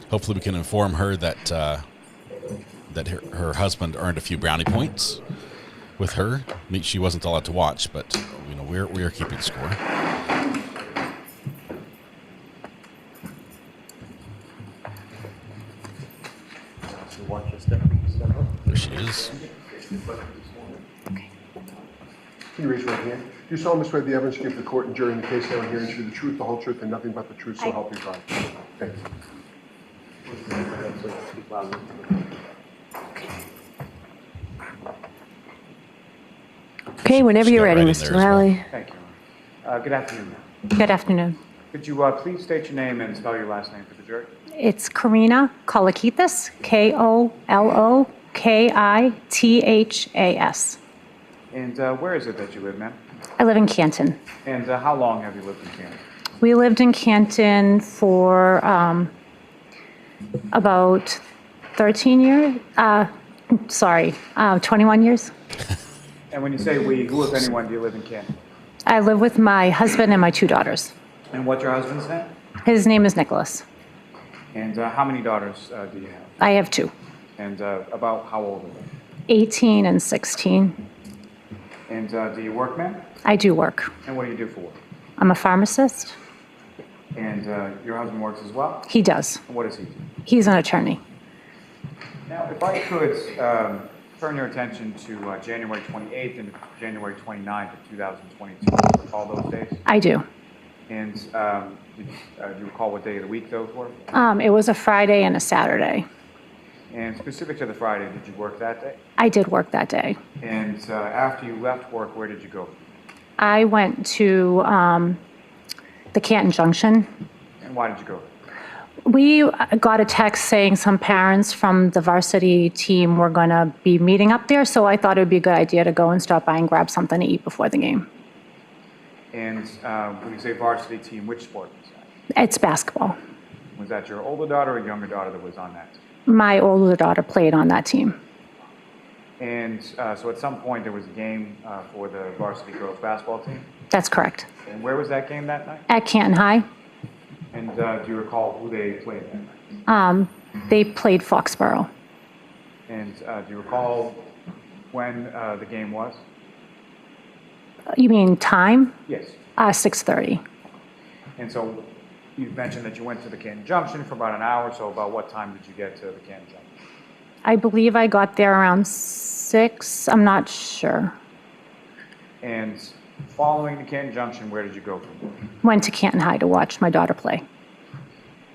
Hopefully we can inform her that that her husband earned a few brownie points with her. I mean, she wasn't allowed to watch, but you know we are keeping score. There she is. Can you raise your right hand? Do you solemnly swear the evidence you give to the court and jury in the case now and hearing to be the truth, the whole truth, and nothing but the truth, so help you God? Thank Okay, whenever you're ready, right in Mr. there as well. Lally. Thank you. Good afternoon. Good afternoon. Could you please state your name and spell your last name for the jury? It's Karina Kolakithis, Kolokithas. And where is it that you live, ma'am? I live in Canton. And how long have you lived in Canada? We lived in Canton for about 13 years. 21 years. And when you say we, who, if anyone, do you live in Canada? I live with my husband and my 2 daughters. And what's your husband's name? His name is Nicholas. And how many daughters do you have? I have 2, And about how old are they? 18 and 16. And do you work, ma'am? I do work. And what do you do for work? I'm a pharmacist. And your husband works as well? He does. And what does he do? He's an attorney. Now, if I could turn your attention to January 28th and January 29th of 2022. Do you recall those days? I do. And do you recall what day of the week those were? It was a Friday and a Saturday. And specific to the Friday, did you work that day? I did work that day. And after you left work, where did you go? I went to the Canton Junction. And why did you go? We got a text saying some parents from the varsity team were going to be meeting up there, so I thought it would be a good idea to go and stop by and grab something to eat before the game. And when you say varsity team, which sport was that? It's basketball. Was that your older daughter or younger daughter that was on that team? My older daughter played on that team. And so at some point there was a game for the varsity girls basketball team? That's correct. And where was that game that night? At Canton High. And do you recall who they played that night? They played Foxborough. And do you recall when the game was? You mean time? Yes. 6:30. And so you mentioned that you went to the Canton Junction for about an hour, so about what time did you get to the Canton Junction? I believe I got there around 6. I'm not sure. And following the Canton Junction, where did you go from there? Went to Canton High to watch my daughter play.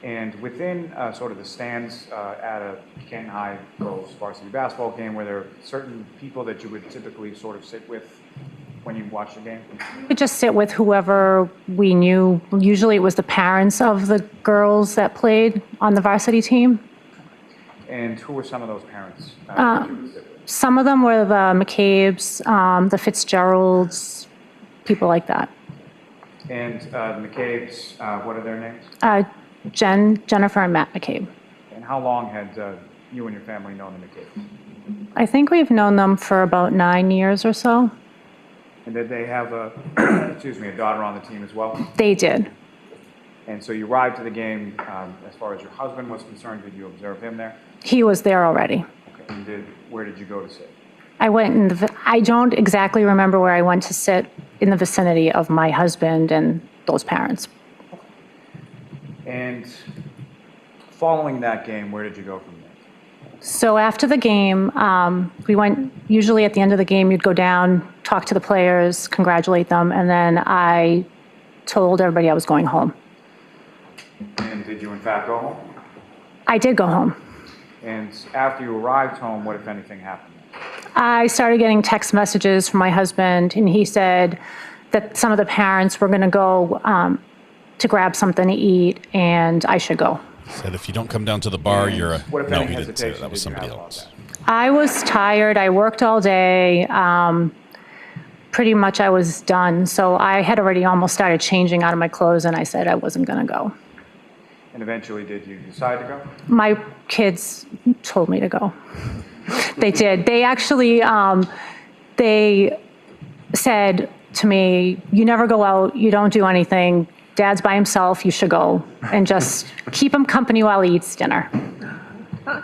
And within sort of the stands at a Canton High girls varsity basketball game, were there certain people that you would typically sort of sit with when you watched the game? We just sit with whoever we knew. Usually it was the parents of the girls that played on the varsity team. And who were some of those parents that you would sit with? Some of them were the McCabe's, the Fitzgeralds, people like that. And the McCabe's, what are their names? Jennifer and Matt McCabe. And how long had you and your family known the McCabe's? I think we've known them for about 9 years or so. And did they have a, excuse me, a daughter on the team as well? They did. And so you arrived to the game, as far as your husband was concerned, did you observe him there? He was there already. Okay. And where did you go to sit? I went in I don't exactly remember where I went to sit in the vicinity of my husband and those parents. And following that game, where did you go from there? So after the game, we went, usually at the end of the game, you'd go down, talk to the players, congratulate them, and then I told everybody I was going home. And did you in fact go home? I did go home. And after you arrived home, what, if anything, happened? I started getting text messages from my husband, and he said that some of the parents were going to go to grab something to eat, and I should go. Said if you don't come down to the bar, you're a... What, if No, any he didn't say that. hesitation That was did you somebody have about else. I was tired. I worked all day. Pretty much I was done. So I had already almost started changing out of my clothes, and I said I wasn't going to go. And eventually, did you decide to go? My kids told me to go. They did. They actually, they said to me, you never go out, you don't do anything, Dad's by himself, you should go, and just keep him company while he eats dinner.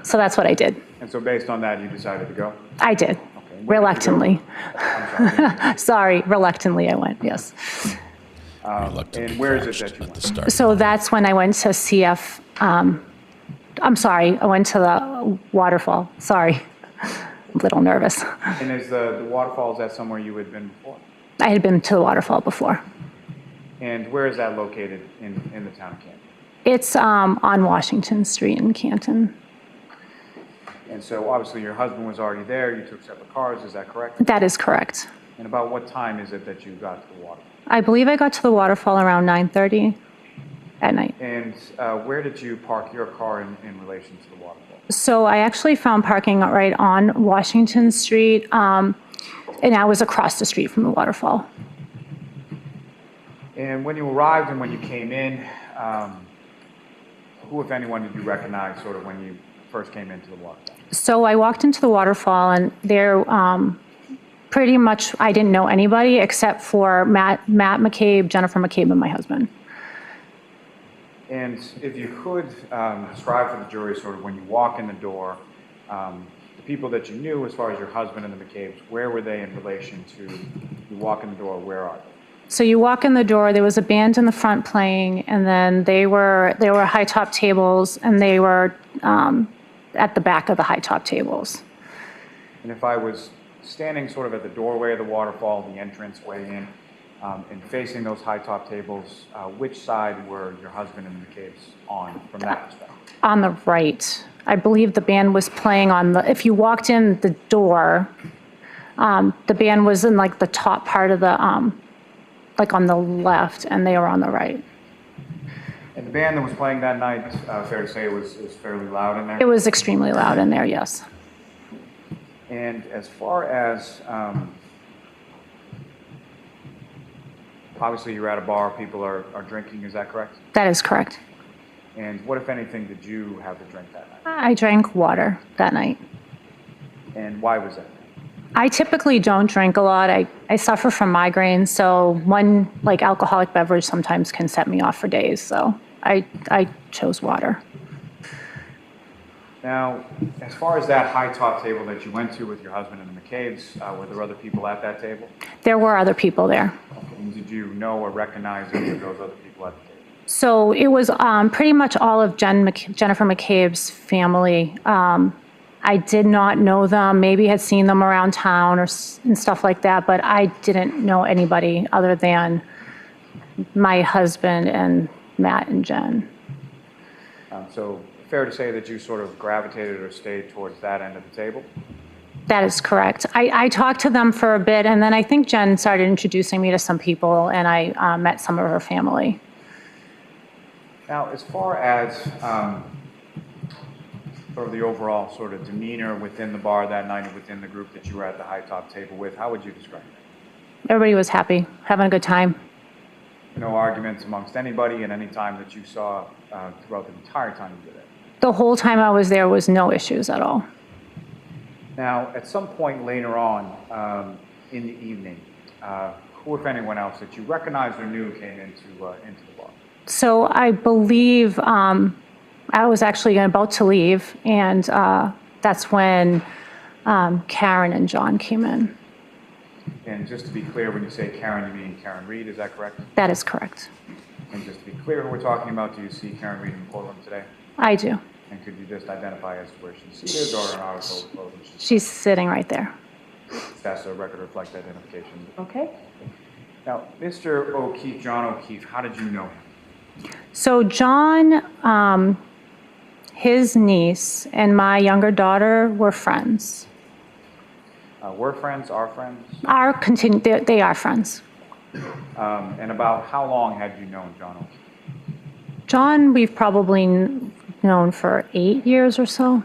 So that's what I did. And so based on that, you decided to go? I did, reluctantly. Sorry, reluctantly I went, yes. And where is it that you went? So that's when I went to CF, I'm sorry, I went to the waterfall. Sorry, I'm a little nervous. And is the waterfall, is that somewhere you had been before? I had been to the waterfall before. And where is that located in the town of Canton? It's on Washington Street in Canton. And so obviously your husband was already there, you took separate cars, is that correct? That is correct. And about what time is it that you got to the waterfall? I believe I got to the waterfall around 9:30 at night. And where did you park your car in relation to the waterfall? So I actually found parking right on Washington Street, and I was across the street from the waterfall. And when you arrived and when you came in, who, if anyone, did you recognize sort of when you first came into the waterfall? So I walked into the waterfall, and there, pretty much I didn't know anybody except for Matt McCabe, Jennifer McCabe, and my husband. And if you could describe for the jury sort of when you walk in the door, the people that you knew as far as your husband and the McCabes, where were they in relation to you walk in the door, where are they? So you walk in the door, there was a band in the front playing, and then there were high top tables, and they were at the back of the high top tables. And if I was standing sort of at the doorway of the waterfall, the entrance way in, and facing those high top tables, which side were your husband and the McCabes on from that perspective? On the right. I believe the band was playing on the, if you walked in the door, the band was in like the top part of the, like on the left, and they were on the right. And the band that was playing that night, fair to say it was fairly loud in there? It was extremely loud in there, yes. And as far as, obviously you're at a bar, people are drinking, is that correct? That is correct. And what, if anything, did you have to drink that night? I drank water that night. And why was that? I typically don't drink a lot. I suffer from migraines, so one like alcoholic beverage sometimes can set me off for days, so I chose water. Now, as far as that high top table that you went to with your husband and the McCabes, were there other people at that table? There were other people there. Okay. And did you know or recognize any of those other people at the table? So it was pretty much all of Jennifer McCabe's family. I did not know them, maybe had seen them around town and stuff like that, but I didn't know anybody other than my husband and Matt and Jen. So fair to say that you sort of gravitated or stayed towards that end of the table? That is correct. I talked to them for a bit, and then I think Jen started introducing me to some people, and I met some of her family. Now, as far as sort of the overall sort of demeanor within the bar that night and within the group that you were at the high top table with, how would you describe it? Everybody was happy, having a good time. No arguments amongst anybody at any time that you saw throughout the entire time you were there? The whole time I was there was no issues at all. Now, at some point later on in the evening, who, if anyone else, that you recognized or knew came into the bar? So I believe I was actually about to leave, and that's when Karen and John came in. And just to be clear, when you say Karen, you mean Karen Reed, is that correct? That is correct. And just to be clear who we're talking about, do you see Karen Reed in the courtroom today? I do. And could you just identify as to where she's seated or an article of clothing? She's sitting right there. That's a record reflect identification. Okay. Now, Mr. O'Keefe, John O'Keefe, how did you know him? So John, his niece and my younger daughter were friends. Were friends, are friends? They are friends. And about how long had you known John O'Keefe? John, we've probably known for 8 years or so.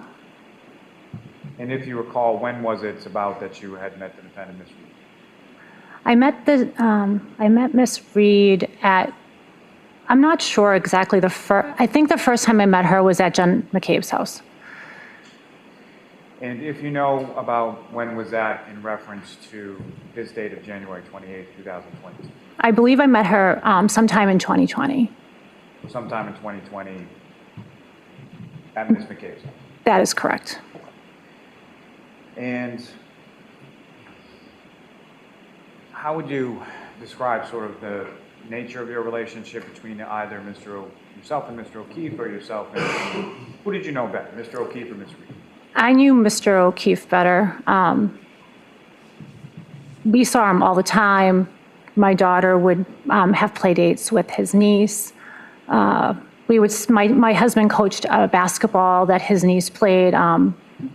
And if you recall, when was it about that you had met the defendant, Ms. Reed? I met Miss Reed at, I'm not sure exactly I think the first time I met her was at Jen McCabe's house. And if you know about when was that in reference to this date of January 28th, 2022? I believe I met her sometime in 2020. Sometime in 2020 at Ms. McCabe's house? That is correct. And how would you describe sort of the nature of your relationship between either yourself and Mr. O'Keefe, or yourself and who did you know better, Mr. O'Keefe or Ms. Reed? I knew Mr. O'Keefe better. We saw him all the time. My daughter would have play dates with his niece. My husband coached basketball that his niece played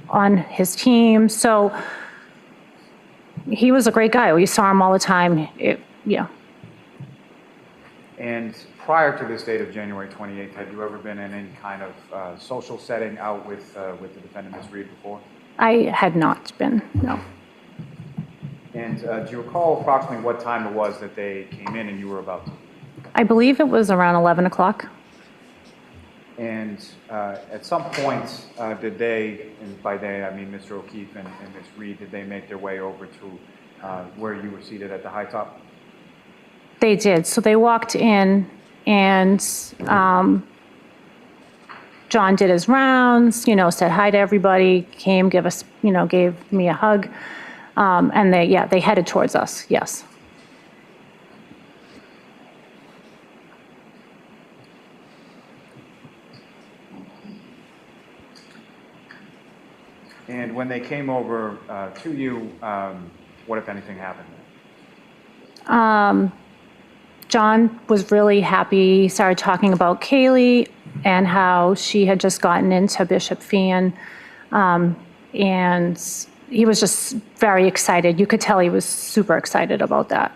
on his team. So he was a great guy. We saw him all the time. Yeah. And prior to this date of January 28th, had you ever been in any kind of social setting out with the defendant, Ms. Reed, before? I had not been, no. And do you recall approximately what time it was that they came in and you were about to? I believe it was around 11 o'clock. And at some point, did they, and by they I mean Mr. O'Keefe and Ms. Reed, did they make their way over to where you were seated at the high top? They did. So they walked in, and John did his rounds, said hi to everybody, came, gave me a hug, and they headed towards us, yes. And when they came over to you, what, if anything, happened? John was really happy. He started talking about Kaylee and how she had just gotten into Bishop Fan. And he was just very excited. You could tell he was super excited about that.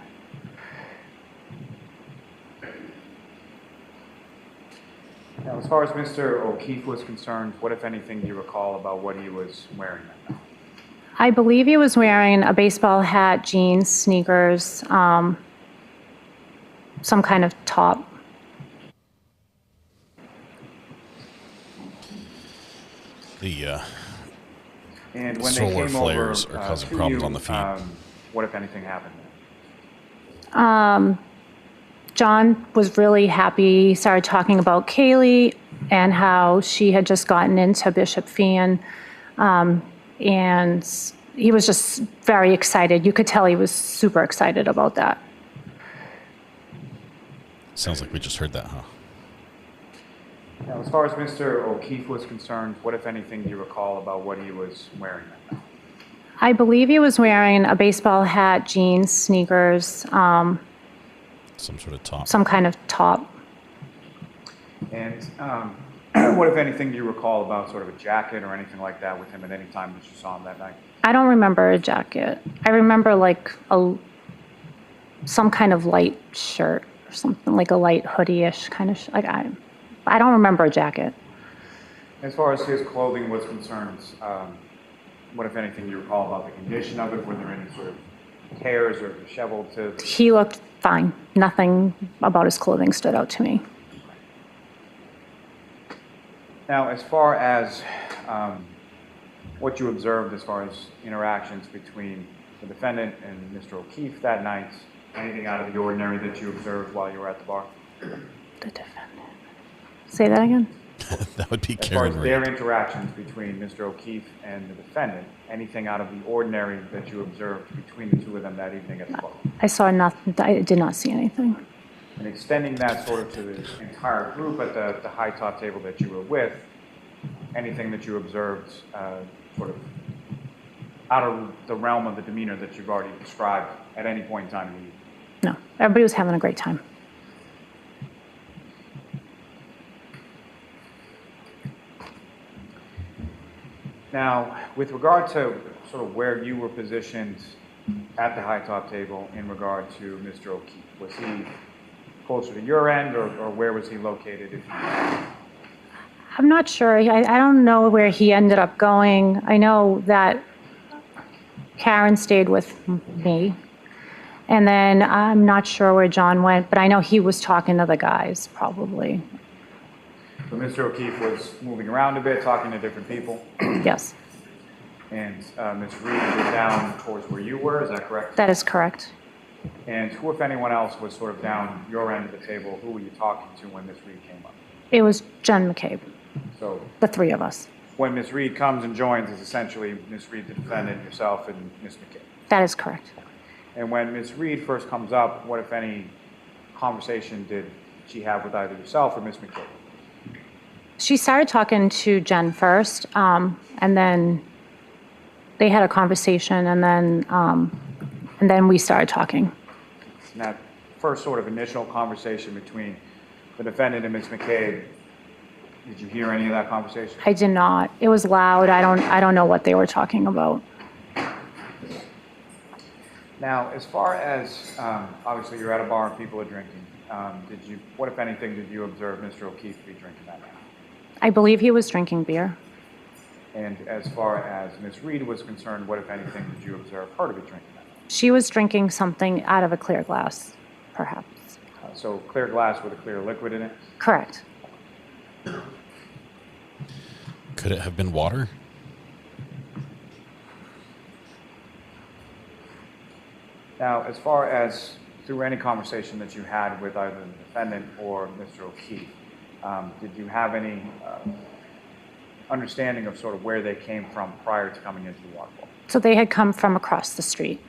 Now, as far as Mr. O'Keefe was concerned, what, if anything, do you recall about what he was wearing? I believe he was wearing a baseball hat, jeans, sneakers, some kind of top. And when solar they came flares over, are causing to problems you, on the feet. what, if anything, happened? John was really happy. He started talking about Kaylee and how she had just gotten into Bishop Fan. And he was just very excited. You could tell he was super excited about that. Sounds like we just heard that, huh? Now, as far as Mr. O'Keefe was concerned, what, if anything, do you recall about what he was wearing? I believe he was wearing a baseball hat, jeans, sneakers, some sort of top. Some kind of top. And what, if anything, do you recall about sort of a jacket or anything like that with him at any time that you saw him that night? I don't remember a jacket. I remember like some kind of light shirt or something, like a light hoodie-ish kind of. I don't remember a jacket. As far as his clothing was concerned, what, if anything, do you recall about the condition of it? Were there any sort of tears or disheveled? He looked fine. Nothing about his clothing stood out to me. Now, as far as what you observed as far as interactions between the defendant and Mr. O'Keefe that night, anything out of the ordinary that you observed while you were at the bar? The defendant. Say that again? That would be As far Karen as Reed. their interactions between Mr. O'Keefe and the defendant, anything out of the ordinary that you observed between the two of them that evening at the bar? I saw nothing. I did not see anything. And extending that sort of to the entire group at the high top table that you were with, anything that you observed sort of out of the realm of the demeanor that you've already described at any point in time in the evening? No, everybody was having a great time. Now, with regard to sort of where you were positioned at the high top table in regard to Mr. O'Keefe, was he closer to your end, or where was he located? I'm not sure. I don't know where he ended up going. I know that Karen stayed with me. And then I'm not sure where John went, but I know he was talking to the guys, probably. So Mr. O'Keefe was moving around a bit, talking to different people. Yes. And Ms. Reed was down towards where you were, is that correct? That is correct. And who, if anyone else, was sort of down your end of the table? Who were you talking to when Ms. Reed came up? It was Jen McCabe, So the three of us. when Ms. Reed comes and joins, is essentially Ms. Reed, the defendant, yourself, and Ms. McCabe. That is correct. And when Ms. Reed first comes up, what, if any, conversation did she have with either yourself or Ms. McCabe? She started talking to Jen first, and then they had a conversation, and then we started talking. And that first sort of initial conversation between the defendant and Ms. McCabe, did you hear any of that conversation? I did not. It was loud. I don't know what they were talking about. Now, as far as, obviously you're at a bar and people are drinking, what, if anything, did you observe Mr. O'Keefe be drinking that night? I believe he was drinking beer. And as far as Ms. Reed was concerned, what, if anything, did you observe her to be drinking that night? She was drinking something out of a clear glass, perhaps. So clear glass with a clear liquid in it? Correct. Could it have been water? Now, as far as through any conversation that you had with either the defendant or Mr. O'Keefe, did you have any understanding of sort of where they came from prior to coming into the waterfall? So they had come from across the street.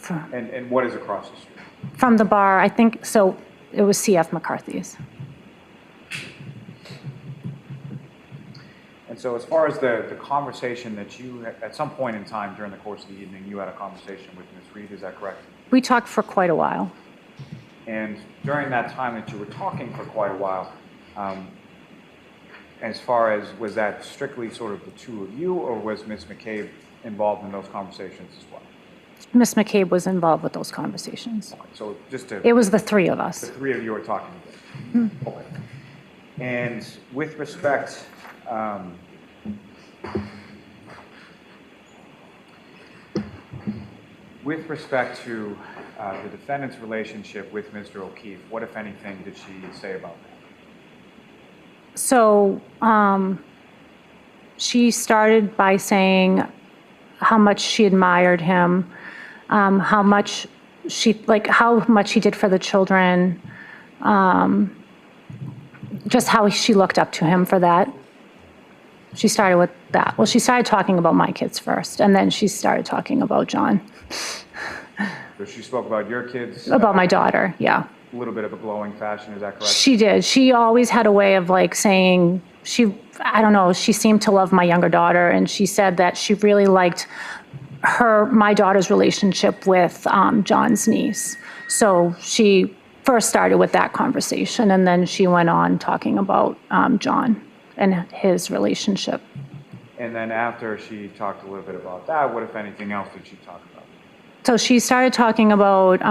And what is across the street? From the bar, I think, so it was C.F. McCarthy's. And so as far as the conversation that you, at some point in time during the course of the evening, you had a conversation with Ms. Reed, is that correct? We talked for quite a while. And during that time that you were talking for quite a while, as far as, was that strictly sort of the two of you, or was Ms. McCabe involved in those conversations as well? Ms. McCabe was involved with those conversations. So just to... It was the three of us. The three of you are talking together. Okay. And with respect, to the defendant's relationship with Mr. O'Keefe, what, if anything, did she say about that? So she started by saying how much she admired him, how much he did for the children, just how she looked up to him for that. She started with that. Well, she started talking about my kids first, and then she started talking about John. So she spoke about your kids? About my daughter, yeah. A little bit of a glowing fashion, is that correct? She did. She always had a way of saying, I don't know, she seemed to love my younger daughter, and she said that she really liked my daughter's relationship with John's niece. So she first started with that conversation, and then she went on talking about John and his relationship. And then after she talked a little bit about that, what, if anything else, did she talk about? So she started talking about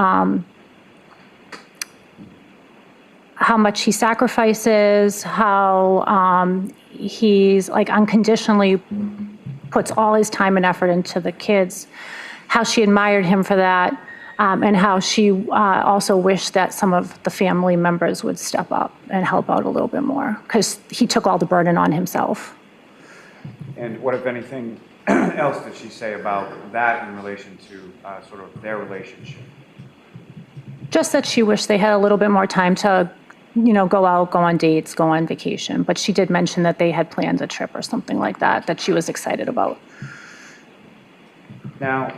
how much he sacrifices, how he's unconditionally puts all his time and effort into the kids, how she admired him for that, and how she also wished that some of the family members would step up and help out a little bit more, because he took all the burden on himself. And what, if anything, else did she say about that in relation to sort of their relationship? Just that she wished they had a little bit more time to, go out, go on dates, go on vacation. But she did mention that they had planned a trip or something like that she was excited about. Now,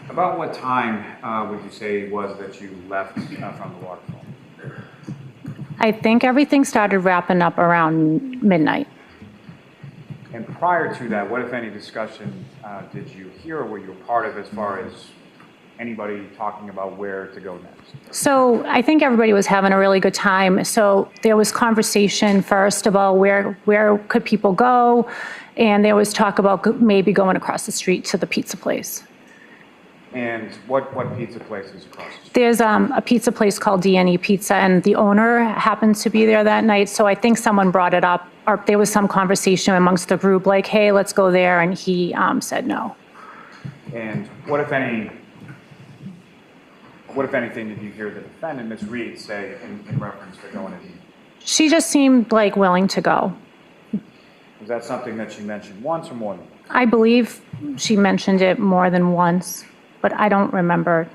about what time would you say it was that you left from the waterfall? I think everything started wrapping up around midnight. And prior to that, what, if any, discussion did you hear or were you a part of as far as anybody talking about where to go next? So I think everybody was having a really good time. So there was conversation first about where could people go, and there was talk about maybe going across the street to the pizza place. And what pizza place is across the street? There's a pizza place called D&E Pizza, and the owner happened to be there that night, so I think someone brought it up, or there was some conversation amongst the group, like, hey, let's go there, and he said no. And what, if anything, did you hear the defendant, Ms. Reed, say in reference to going to eat? She just seemed like willing to go. Was that something that she mentioned once or more than once? I believe she mentioned it more than once, but I don't remember,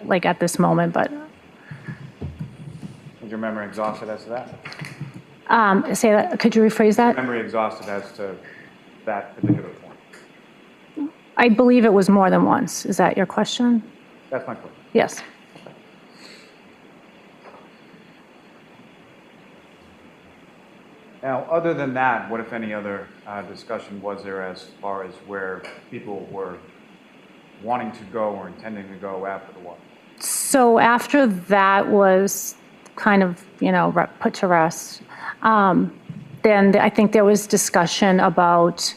like, at this moment, but. Is your memory exhausted as to that? Say that, could you rephrase that? Memory exhausted as to that particular point? I believe it was more than once. Is that your question? That's my question. Yes. Now, other than that, what, if any, other discussion was there as far as where people were wanting to go or intending to go after the war? So after that was kind of, put to rest, then I think there was discussion about,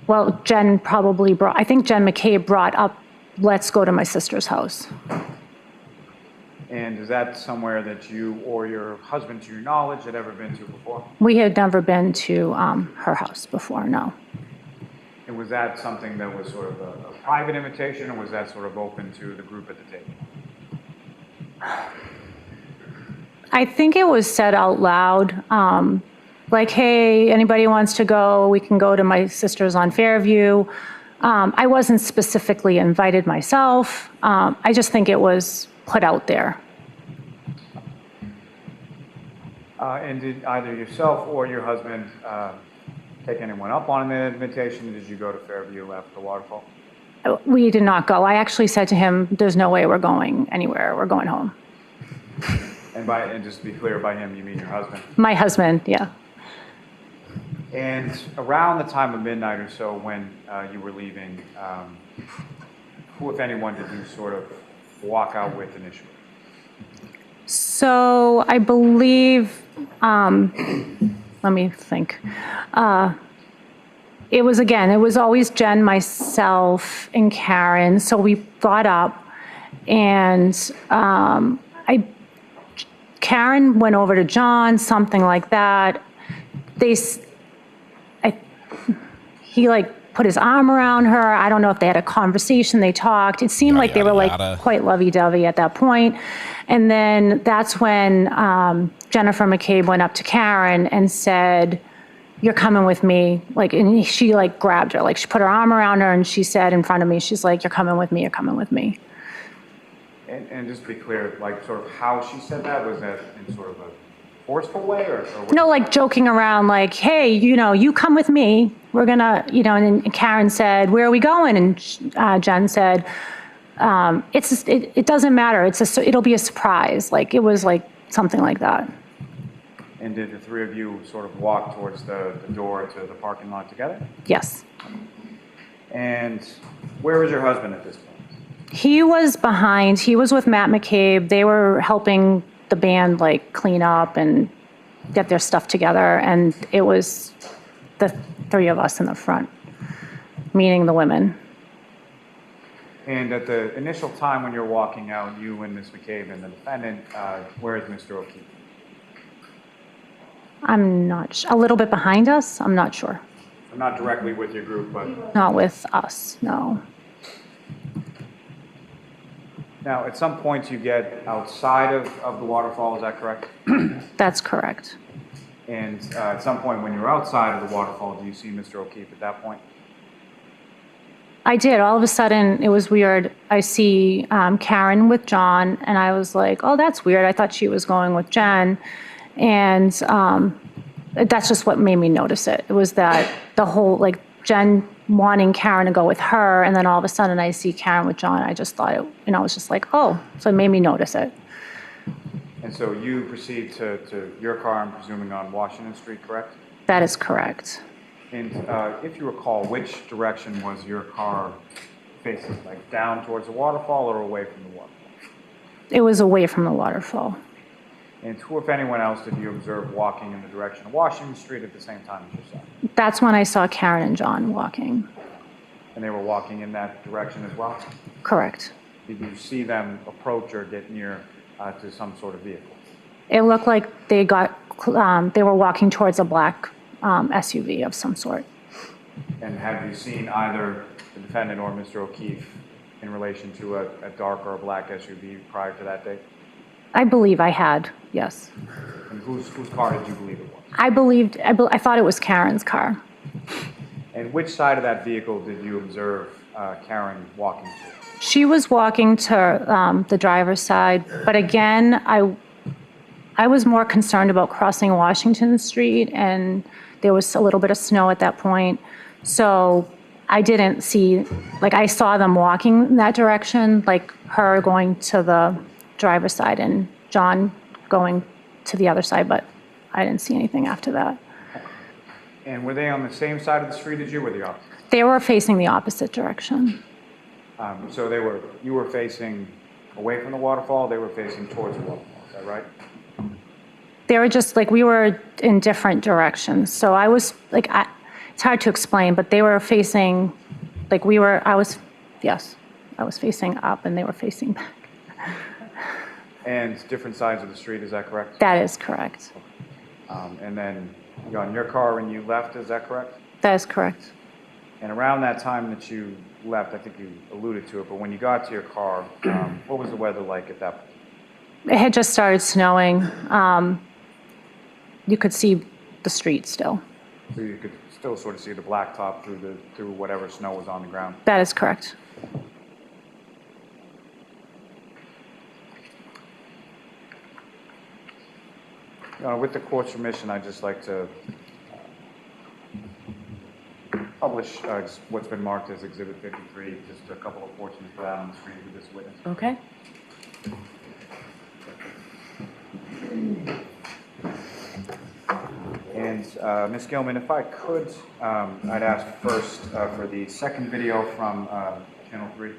well, Jen McCabe brought up, let's go to my sister's house. And is that somewhere that you or your husband, to your knowledge, had ever been to before? We had never been to her house before, no. And was that something that was sort of a private invitation, or was that sort of open to the group at the table? I think it was said out loud, like, hey, anybody wants to go, we can go to my sister's on Fairview. I wasn't specifically invited myself. I just think it was put out there. And did either yourself or your husband take anyone up on the invitation? Did you go to Fairview after the waterfall? We did not go. I actually said to him, there's no way we're going anywhere. We're going home. And just to be clear, by him, you mean your husband? My husband, yeah. And around the time of midnight or so when you were leaving, who, if anyone, did you sort of walk out with initially? So I believe, let me think. It was always Jen, myself, and Karen. So we got up, and Karen went over to John, something like that. He put his arm around her. I don't know if they had a conversation, they talked. It seemed like they were quite lovey-dovey at that point. And then that's when Jennifer McCabe went up to Karen and said, you're coming with me. And she grabbed her, she put her arm around her, and she said in front of me, she's like, you're coming with me, you're coming with me. And just to be clear, sort of how she said that, was that in sort of a forceful way or no, joking around, hey, you come with me. We're gonna, and Karen said, where are we going? And Jen said, it doesn't matter. It'll be a surprise. It was something like that. And did the three of you sort of walk towards the door to the parking lot together? Yes. And where was your husband at this point? He was behind. He was with Matt McCabe. They were helping the band clean up and get their stuff together, and it was the three of us in the front, meaning the women. And at the initial time when you're walking out, you and Ms. McCabe and the defendant, where is Mr. O'Keefe? I'm not a little bit behind us. I'm not sure. So not directly with your group, but not with us. No. Now, at some point, you get outside of the waterfall, is that correct? That's correct. And at some point when you're outside of the waterfall, do you see Mr. O'Keefe at that point? I did. All of a sudden, it was weird. I see Karen with John, and I was like, oh, that's weird. I thought she was going with Jen. And that's just what made me notice it. It was that the whole, Jen wanting Karen to go with her, and then all of a sudden I see Karen with John. I just thought it, was just oh, so it made me notice it. And so you proceed to your car, I'm presuming on Washington Street, correct? That is correct. And if you recall, which direction was your car facing, down towards the waterfall or away from the waterfall? It was away from the waterfall. And who, if anyone else, did you observe walking in the direction of Washington Street at the same time as yourself? That's when I saw Karen and John walking. And they were walking in that direction as well? Correct. Did you see them approach or get near to some sort of vehicle? It looked like they were walking towards a black SUV of some sort. And have you seen either the defendant or Mr. O'Keefe in relation to a dark or a black SUV prior to that date? I believe I had, yes. And whose car did you believe it was? I thought it was Karen's car. And which side of that vehicle did you observe Karen walking to? She was walking to the driver's side, but again, I was more concerned about crossing Washington Street, and there was a little bit of snow at that point. So I didn't see, like I saw them walking in that direction, like her going to the driver's side and John going to the other side, but I didn't see anything after that. And were they on the same side of the street as you or the opposite? They were facing the opposite direction. So you were facing away from the waterfall, they were facing towards the waterfall, is that right? They were just like, we were in different directions. So I was like, it's hard to explain, but they were facing, like I was facing up and they were facing back. And different sides of the street, is that correct? That is correct. And then you got in your car when you left, is that correct? That is correct. And around that time that you left, I think you alluded to it, but when you got to your car, what was the weather like at that point? It had just started snowing. You could see the street still. So you could still sort of see the blacktop through whatever snow was on the ground? That is correct. With the court's permission, I'd just like to publish what's been marked as Exhibit 53, just a couple of portions of that on the screen with this witness. Okay. And Ms. Gilman, if I could, I'd ask first for the second video from Channel 3.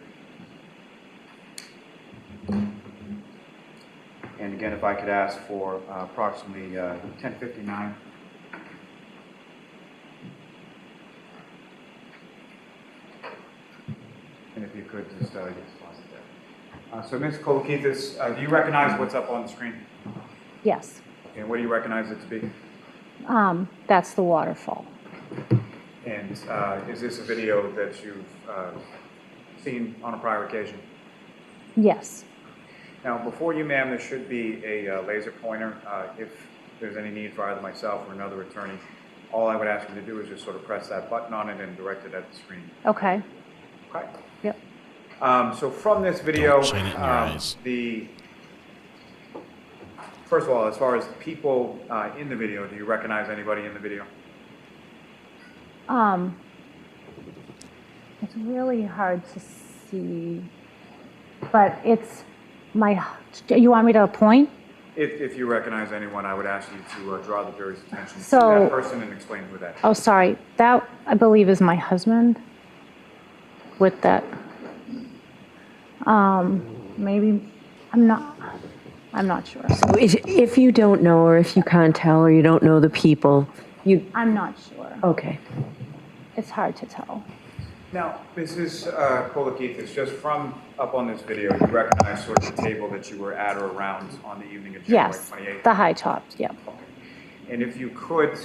And again, if I could ask for approximately 10:59. And if you could just get started there. So Ms. Kolokithis, do you recognize what's up on the screen? Yes. And what do you recognize it to be? That's the waterfall. And is this a video that you've seen on a prior occasion? Yes. Now, before you, ma'am, there should be a laser pointer. If there's any need for either myself or another attorney, all I would ask you to do is just sort of press that button on it and direct it at the screen. Okay. Okay. Yep. So from this video, Shine it in your eyes. First of all, as far as the people in the video, do you recognize anybody in the video? It's really hard to see, but it's you want me to point? If you recognize anyone, I would ask you to draw the jury's attention to So- that person and explain who that is. Oh, sorry. That, I believe, is my husband with that. Maybe, I'm not sure. So if you don't know, or if you can't tell, or you don't know the people, I'm not sure. okay. It's hard to tell. Now, Mrs. Kolokithis, just from up on this video, you recognize sort of the table that you were at or around on the evening of January Yes, 28th? the high tops, yep. And if you could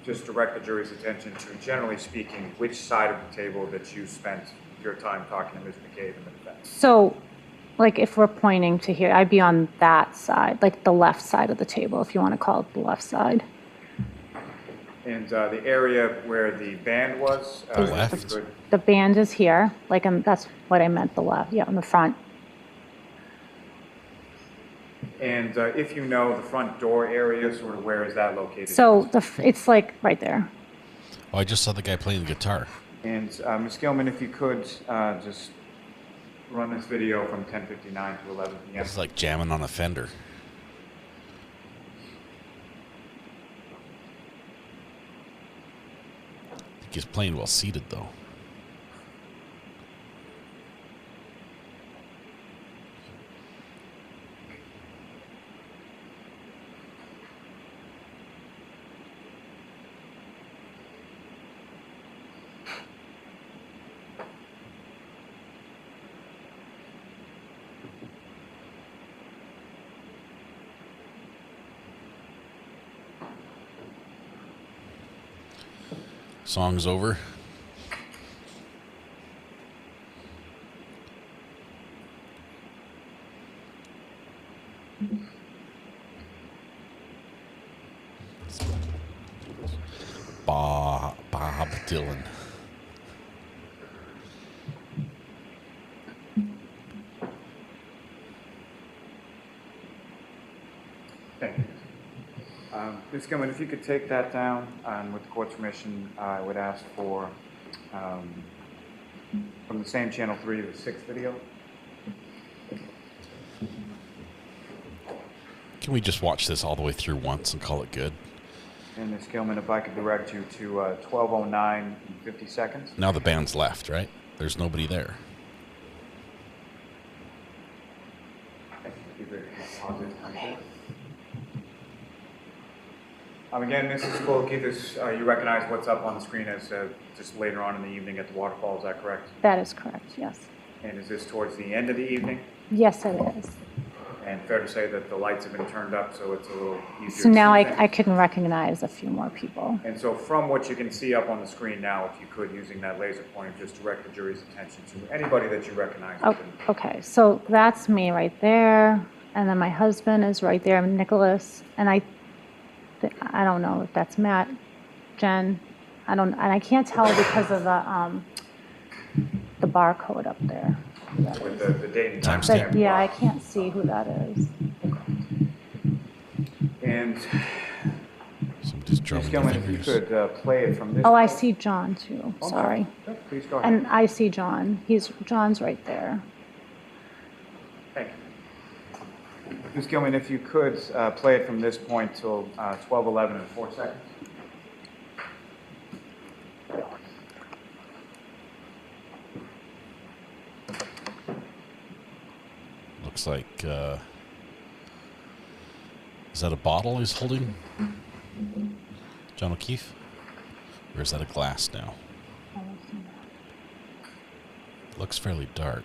just direct the jury's attention to, generally speaking, which side of the table that you spent your time talking to Ms. McCabe and the defense? So, like, if we're pointing to here, I'd be on that side, like the left side of the table, if you want to call it the left side. And the area where the band was? Left? The band is here, like, that's what I meant, the left, yeah, in the front. And if you know the front door area, sort of where is that located? So, it's like right there. Oh, I just saw the guy playing the guitar. And Ms. Gilman, if you could just run this video from 10:59 to 11 p.m. It's like jamming on a Fender. I think he's playing well seated, though. Song's over. Bob Dylan. Thank you. Ms. Gilman, if you could take that down, and with the court's permission, I would ask for, from the same channel 3, the 6th video. Can we just watch this all the way through once and call it good? And Ms. Gilman, if I could direct you to 12:09 and 50 seconds. Now the band's left, right? There's nobody there. Again, Mrs. Kolokithis, you recognize what's up on the screen as just later on in the evening at the waterfall, is that correct? That is correct, yes. And is this towards the end of the evening? Yes, it is. And fair to say that the lights have been turned up, so it's a little easier So now to see I can recognize a few more people. And so from what you can see up on the screen now, if you could, using that laser pointer, just direct the jury's attention to anybody that you recognize. Oh, okay, so that's me right there, and then my husband is right there, Nicholas, and I don't know if that's Matt, Jen, and I can't tell because of the barcode up there. With the date and time But, stamp. yeah, I can't see who that is. And somebody's Ms. Gilman, if you could play it from this. Oh, I see John too, Oh, sorry. no, please go ahead. And I see John, John's right there. Thank you. Ms. Gilman, if you could play it from this point till 12:11 and 4 seconds. Looks like, is that a bottle he's holding? John O'Keefe? Or is that a glass now? Looks fairly dark.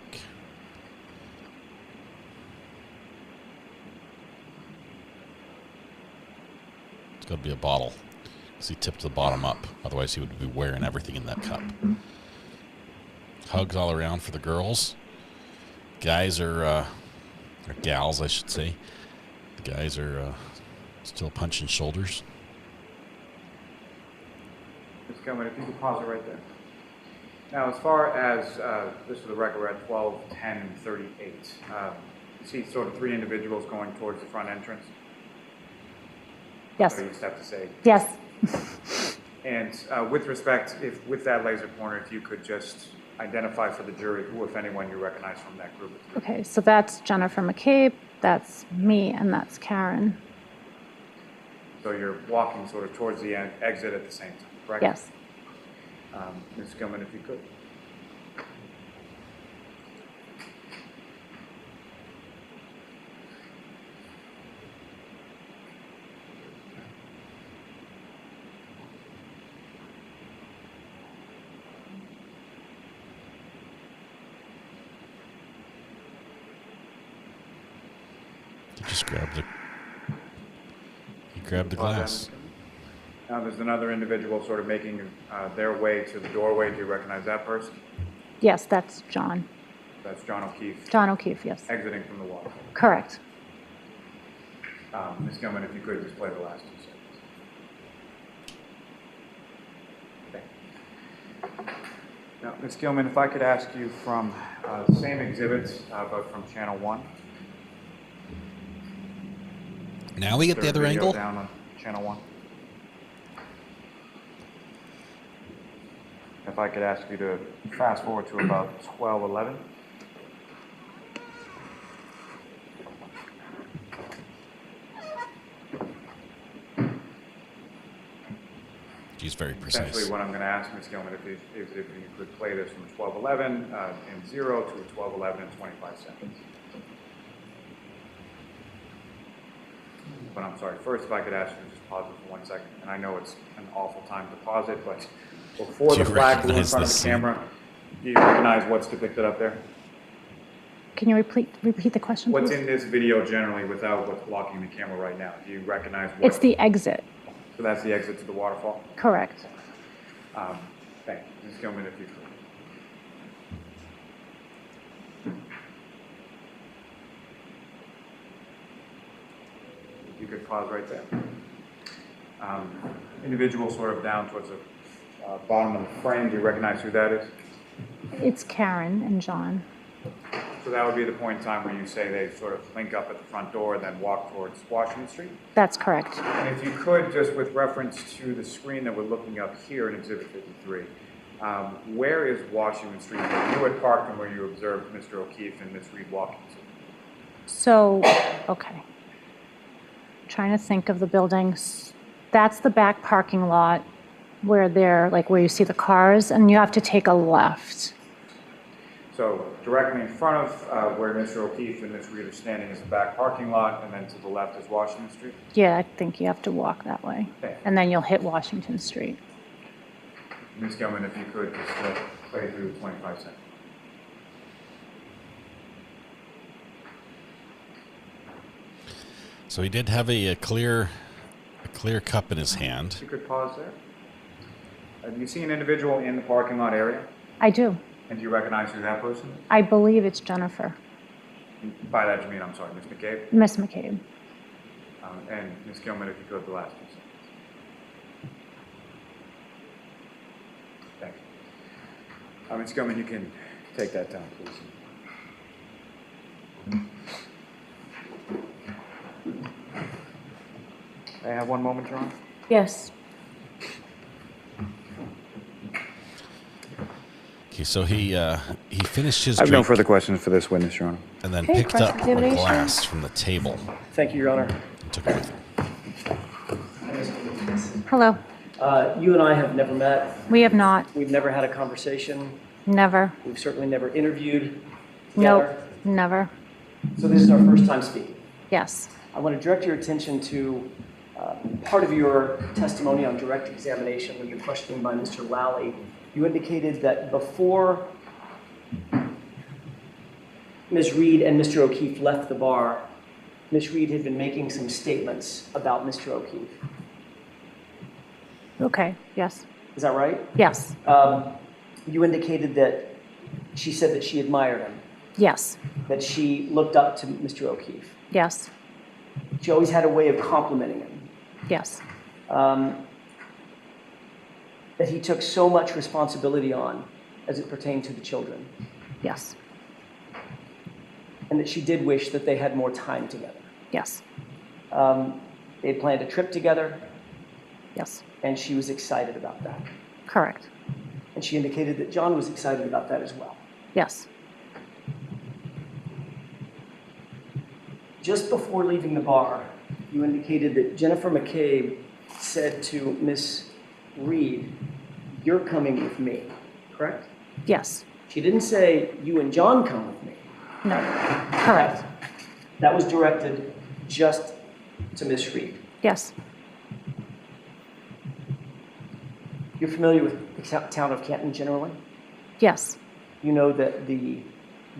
It's got to be a bottle. Because he tipped the bottom up. Otherwise he would be wearing everything in that cup. Hugs all around for the girls. Guys are, or gals, I should say. The guys are still punching shoulders. Ms. Gilman, if you could pause it right there. Now, as far as, this for the record, we're at 12, 10, and 38. You see sort of 3 individuals going towards the front entrance? Yes. Or you just have to say? Yes. And with respect, if with that laser pointer, if you could just identify for the jury who, if anyone, you recognize from that group. Okay, so that's Jennifer McCabe, that's me, and that's Karen. So you're walking sort of towards the exit at the same time, correct? Yes. Ms. Gilman, if you could. Just grabbed the. He grabbed the glass. Now there's another individual sort of making their way to the doorway. Do you recognize that person? Yes, that's John. That's John O'Keefe. John O'Keefe, yes. Exiting from the water. Correct. Ms. Gilman, if you could just play the last 2 seconds. Okay. Now, Ms. Gilman, if I could ask you from the same exhibits, but from channel 1. Now we get the other angle? Down on channel 1. If I could ask you to fast forward to about 12:11. She's very precise. Essentially, what I'm going to ask Ms. Gilman is if you could play this from 12:11 and 0 to 12:11 and 25 seconds. But I'm sorry, first if I could ask you to just pause it for 1 second. And I know it's an awful time to pause it, but before the flag blew in front of the camera, do you recognize what's depicted up there? Can you repeat the question, What's please? in this video generally without what's blocking the camera right now? Do you recognize what? It's the exit. So that's the exit to the waterfall? Correct. Thank you. Ms. Gilman, if you could. If you could pause right there. Individual sort of down towards the bottom of the frame, do you recognize who that is? It's Karen and John. So that would be the point in time where you say they sort of link up at the front door and then walk towards Washington Street? That's correct. And if you could, just with reference to the screen that we're looking up here in Exhibit 53, where is Washington Street? You had parked and where you observed Mr. O'Keefe and Ms. Reed walking to. So, okay. Trying to think of the buildings. That's the back parking lot where they're, like where you see the cars, and you have to take a left. So directly in front of where Mr. O'Keefe and Ms. Reed are standing is the back parking lot, and then to the left is Washington Street? Yeah, I think you have to walk that way. Okay. And then you'll hit Washington Street. Ms. Gilman, if you could just play through 25 seconds. So he did have a clear cup in his hand. If you could pause there. Do you see an individual in the parking lot area? I do. And do you recognize who that person is? I believe it's Jennifer. By that you mean, I'm sorry, Ms. McCabe? Miss McCabe. And Ms. Gilman, if you could, the last one. Thank you. Ms. Gilman, you can take that down, please. May I have one moment, John? Yes. Okay, so he finished his I have no drink further questions for this witness, Your Honor. and then Okay, picked up a cross-examination. glass from the table Thank you, Your Honor. and took it with him. Hello. You and I have never met. We have not. We've never had a conversation. Never. We've certainly never interviewed Nope. together. Never. So this is our first time speaking. Yes. I want to direct your attention to part of your testimony on direct examination when you're questioning by Mr. Lally. You indicated that before Ms. Reed and Mr. O'Keefe left the bar, Ms. Reed had been making some statements about Mr. O'Keefe. Okay. Yes. Is that right? Yes. You indicated that she said that she admired him, Yes. that she looked up to Mr. O'Keefe. Yes. She always had a way of complimenting him. Yes. That he took so much responsibility on as it pertained to the children. Yes. And that she did wish that they had more time together. Yes. They had planned a trip together. Yes. And she was excited about that. Correct. And she indicated that John was excited about that as well. Yes. Just before leaving the bar, you indicated that Jennifer McCabe said to Miss Reed, "You're coming with me," correct? Yes. She didn't say, "You and John come with me." No. Correct. That was directed just to Miss Reed. Yes. You're familiar with the town of Canton generally? Yes. You know that the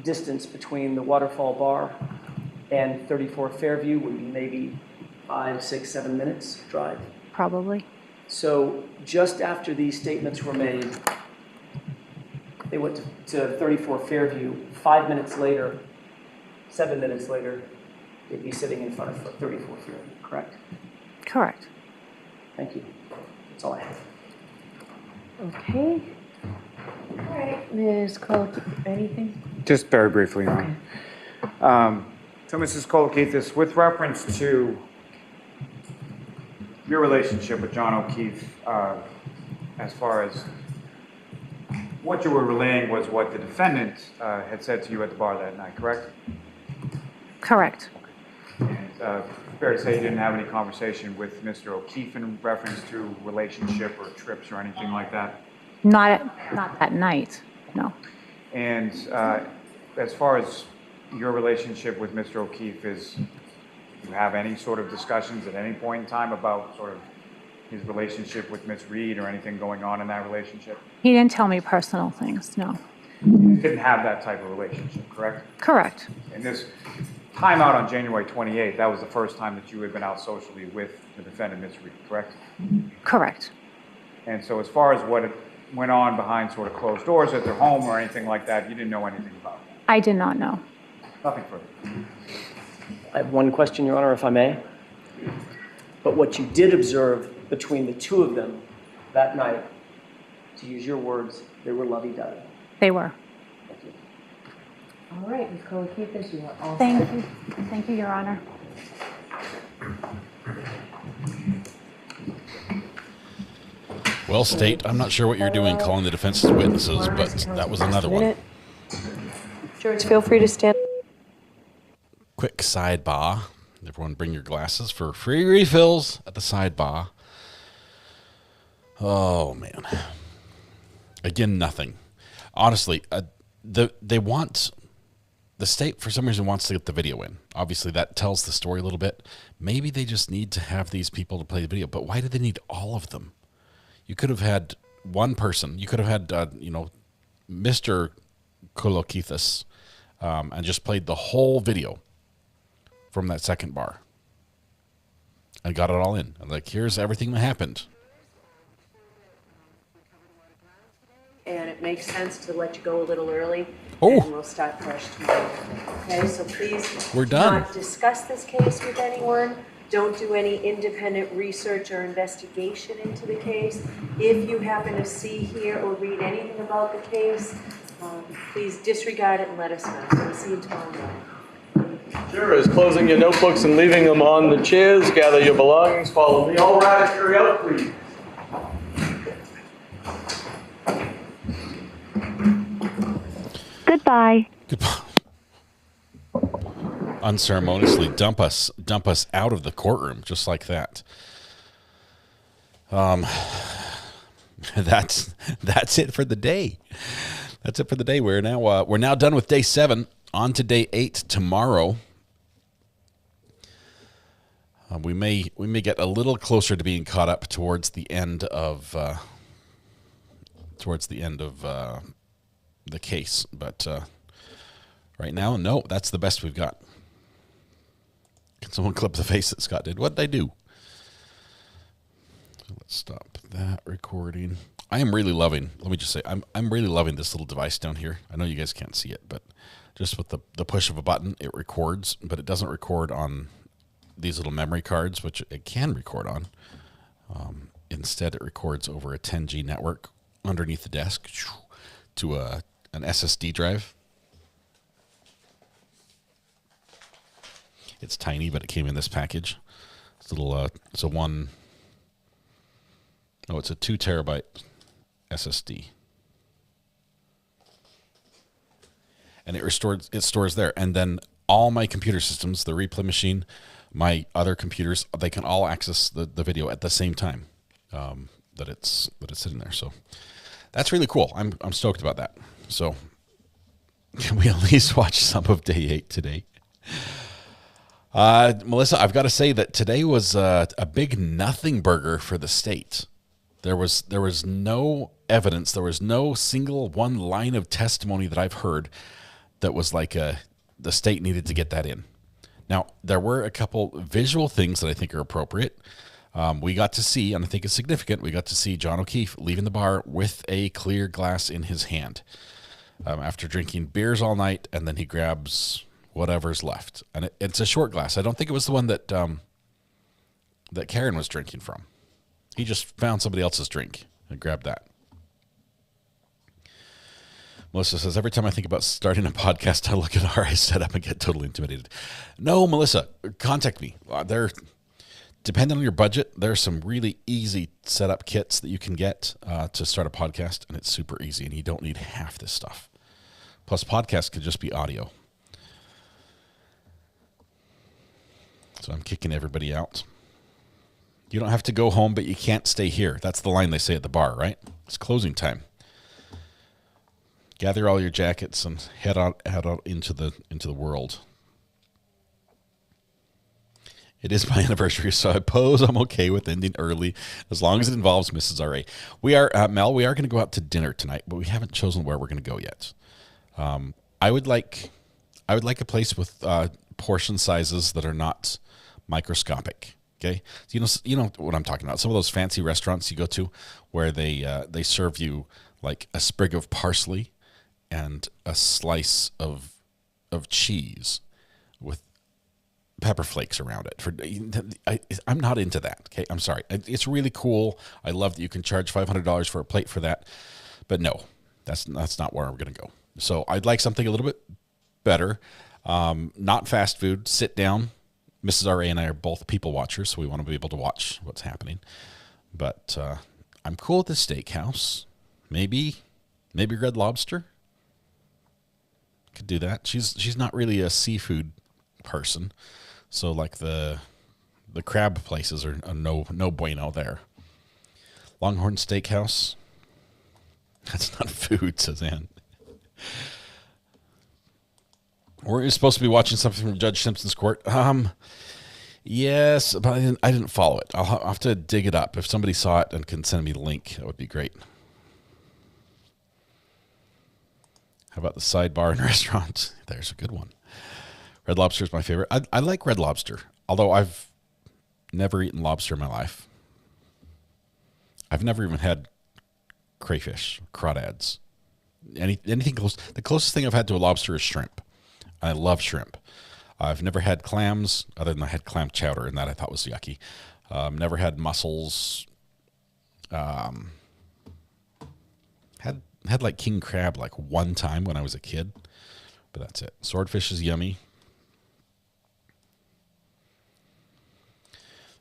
distance between the Waterfall Bar and 34 Fairview would be maybe 5, 6, 7 minutes drive. Probably. So just after these statements were made, they went to 34 Fairview. 5 minutes later, 7 minutes later, they'd be sitting in front of 34 Fairview, correct? Correct. Thank you. That's all I have. Okay. All right, Ms. Cole, anything? Just very briefly, Your Honor. So, Mrs. Kolokithis, with reference to your relationship with John O'Keefe, as far as what you were relaying was what the defendant had said to you at the bar that night, correct? Correct. And fair to say you didn't have any conversation with Mr. O'Keefe in reference to relationship or trips or anything like that? Not that night. No. And as far as your relationship with Mr. O'Keefe is, do you have any sort of discussions at any point in time about sort of his relationship with Miss Reed or anything going on in that relationship? He didn't tell me personal things. No. You didn't have that type of relationship, correct? Correct. And this time out on January 28th, that was the first time that you had been out socially with the defendant, Miss Reed, correct? Correct. And so as far as what went on behind sort of closed doors at their home or anything like that, you didn't know anything about that? I did not know. Nothing further. I have one question, Your Honor, if I may. But what you did observe between the two of them that night, to use your words, they were lovey-dovey. They were. Thank you. All right, Ms. Kolokithis, you are all Thank set. you. Thank you, Your Honor. Well, State, I'm not sure what you're doing calling the defense as witnesses, but that was another one. George, feel free to stand. Quick sidebar. Everyone bring your glasses for free refills at the sidebar. Oh, man. Again, nothing. Honestly, the state, for some reason, wants to get the video in. Obviously, that tells the story a little bit. Maybe they just need to have these people to play the video, but why do they need all of them? You could have had one person. You could have had, Mr. Kolokithis, and just played the whole video from that second bar. I got it all in. I'm like, here's everything that happened. And it makes sense to let you go a little early. Oh. And we'll start fresh tomorrow. Okay, so please We're done. not discuss this case with anyone. Don't do any independent research or investigation into the case. If you happen to see, hear, or read anything about the case, please disregard it and let us know. We'll see you tomorrow morning. Jurors, closing your notebooks and leaving them on the chairs. Gather your belongings. Follow me. All rise. Hurry up, please. Goodbye. Goodbye. Unceremoniously dump us out of the courtroom just like that. That's it for the day. That's it for the day. We're now done with day 7. On to day 8 tomorrow. We may get a little closer to being caught up towards the end of the case, but right now, no, that's the best we've got. Can someone clip the face that Scott did? What'd they do? Let's stop that recording. I am really loving, let me just say, I'm really loving this little device down here. I know you guys can't see it, but just with the push of a button, it records, but it doesn't record on these little memory cards, which it can record on. Instead, it records over a 10G network underneath the desk to an SSD drive. It's tiny, but it came in this package. It's a little, it's a 2 terabyte SSD. And it stores there. And then all my computer systems, the replay machine, my other computers, they can all access the video at the same time that it's sitting there. So that's really cool. I'm stoked about that. So can we at least watch some of day 8 today? Melissa, I've got to say that today was a big nothing burger for the state. There was no evidence. There was no single one line of testimony that I've heard that was like the state needed to get that in. Now, there were a couple visual things that I think are appropriate. We got to see, and I think it's significant, we got to see John O'Keefe leaving the bar with a clear glass in his hand after drinking beers all night, and then he grabs whatever's left. And it's a short glass. I don't think it was the one that that Karen was drinking from. He just found somebody else's drink and grabbed that. Melissa says, every time I think about starting a podcast, I look at our setup and get totally intimidated. No, Melissa, contact me. Depending on your budget, there's some really easy setup kits that you can get to start a podcast, and it's super easy, and you don't need half this stuff. Plus, podcasts could just be audio. So I'm kicking everybody out. You don't have to go home, but you can't stay here. That's the line they say at the bar, right? It's closing time. Gather all your jackets and head out into the world. It is my anniversary, so I suppose I'm okay with ending early as long as it involves Mrs. R.A. We are, Mel, we are going to go out to dinner tonight, but we haven't chosen where we're going to go yet. I would like a place with portion sizes that are not microscopic. Okay, you know what I'm talking about. Some of those fancy restaurants you go to, where they serve you like a sprig of parsley and a slice of cheese with pepper flakes around it. I'm not into that. Okay, I'm sorry. It's really cool. I love that you can charge $500 for a plate for that, but no, that's not where I'm going to go. So I'd like something a little bit better. Not fast food. Sit down. Mrs. R.A. and I are both people watchers, so we want to be able to watch what's happening. But I'm cool at the steakhouse. Maybe Red Lobster. Could do that. She's not really a seafood person, so like the crab places are no bueno there. Longhorn Steakhouse. That's not food, says Ann. We're supposed to be watching something from Judge Simpson's court. Yes, but I didn't follow it. I'll have to dig it up. If somebody saw it and can send me the link, that would be great. How about the sidebar and restaurant? There's a good one. Red Lobster is my favorite. I like Red Lobster, although I've never eaten lobster in my life. I've never even had crayfish, crawdads, anything close. The closest thing I've had to a lobster is shrimp. I love shrimp. I've never had clams, other than I had clam chowder, and that I thought was yucky. Never had mussels. Had like king crab like one time when I was a kid, but that's it. Swordfish is yummy.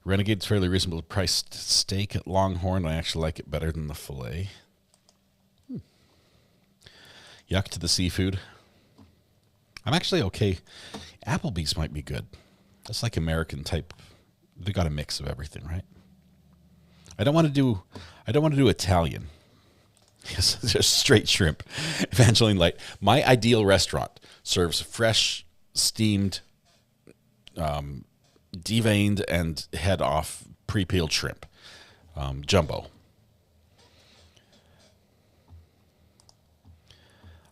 Renegade's fairly reasonably priced steak at Longhorn. I actually like it better than the filet. Yuck to the seafood. I'm actually okay. Applebee's might be good. That's like American type. They got a mix of everything, right? I don't want to do Italian. Yes, just straight shrimp. Evangeline Light. My ideal restaurant serves fresh, steamed, deveined and head off pre-peeled shrimp. Jumbo.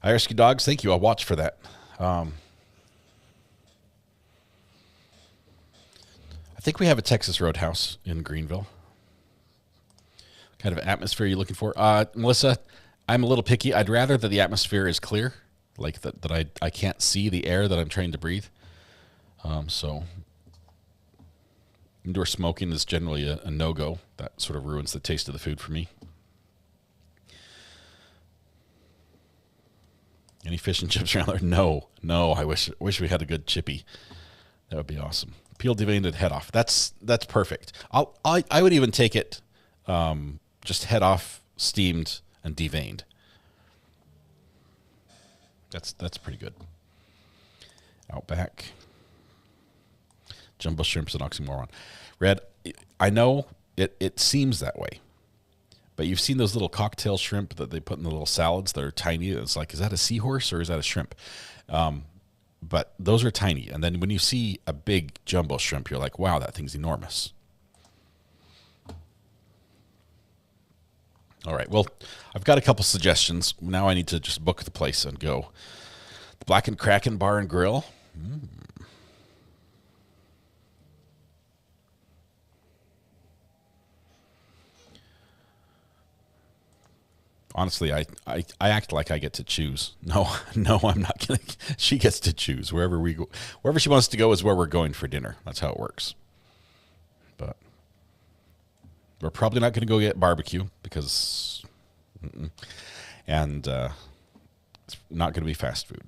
I Rescue Dogs, thank you. I'll watch for that. I think we have a Texas Roadhouse in Greenville. Kind of atmosphere you're looking for? Melissa, I'm a little picky. I'd rather that the atmosphere is clear, like that I can't see the air that I'm trying to breathe. So indoor smoking is generally a no-go. That sort of ruins the taste of the food for me. Any fish and chips around there? No. I wish we had a good chippy. That would be awesome. Peeled, deveined, and head off. That's perfect. I would even take it just head off, steamed, and deveined. That's pretty good. Outback. Jumbo shrimp's an oxymoron. Red, I know it seems that way. But you've seen those little cocktail shrimp that they put in the little salads that are tiny. It's like, is that a seahorse or is that a shrimp? But those are tiny. And then when you see a big jumbo shrimp, you're like, wow, that thing's enormous. All right. Well, I've got a couple suggestions. Now I need to just book the place and go. The Black and Kraken Bar and Grill. Honestly, I act like I get to choose. No, I'm not gonna. She gets to choose wherever we go. Wherever she wants to go is where we're going for dinner. That's how it works. But we're probably not going to go get barbecue because, and it's not going to be fast food.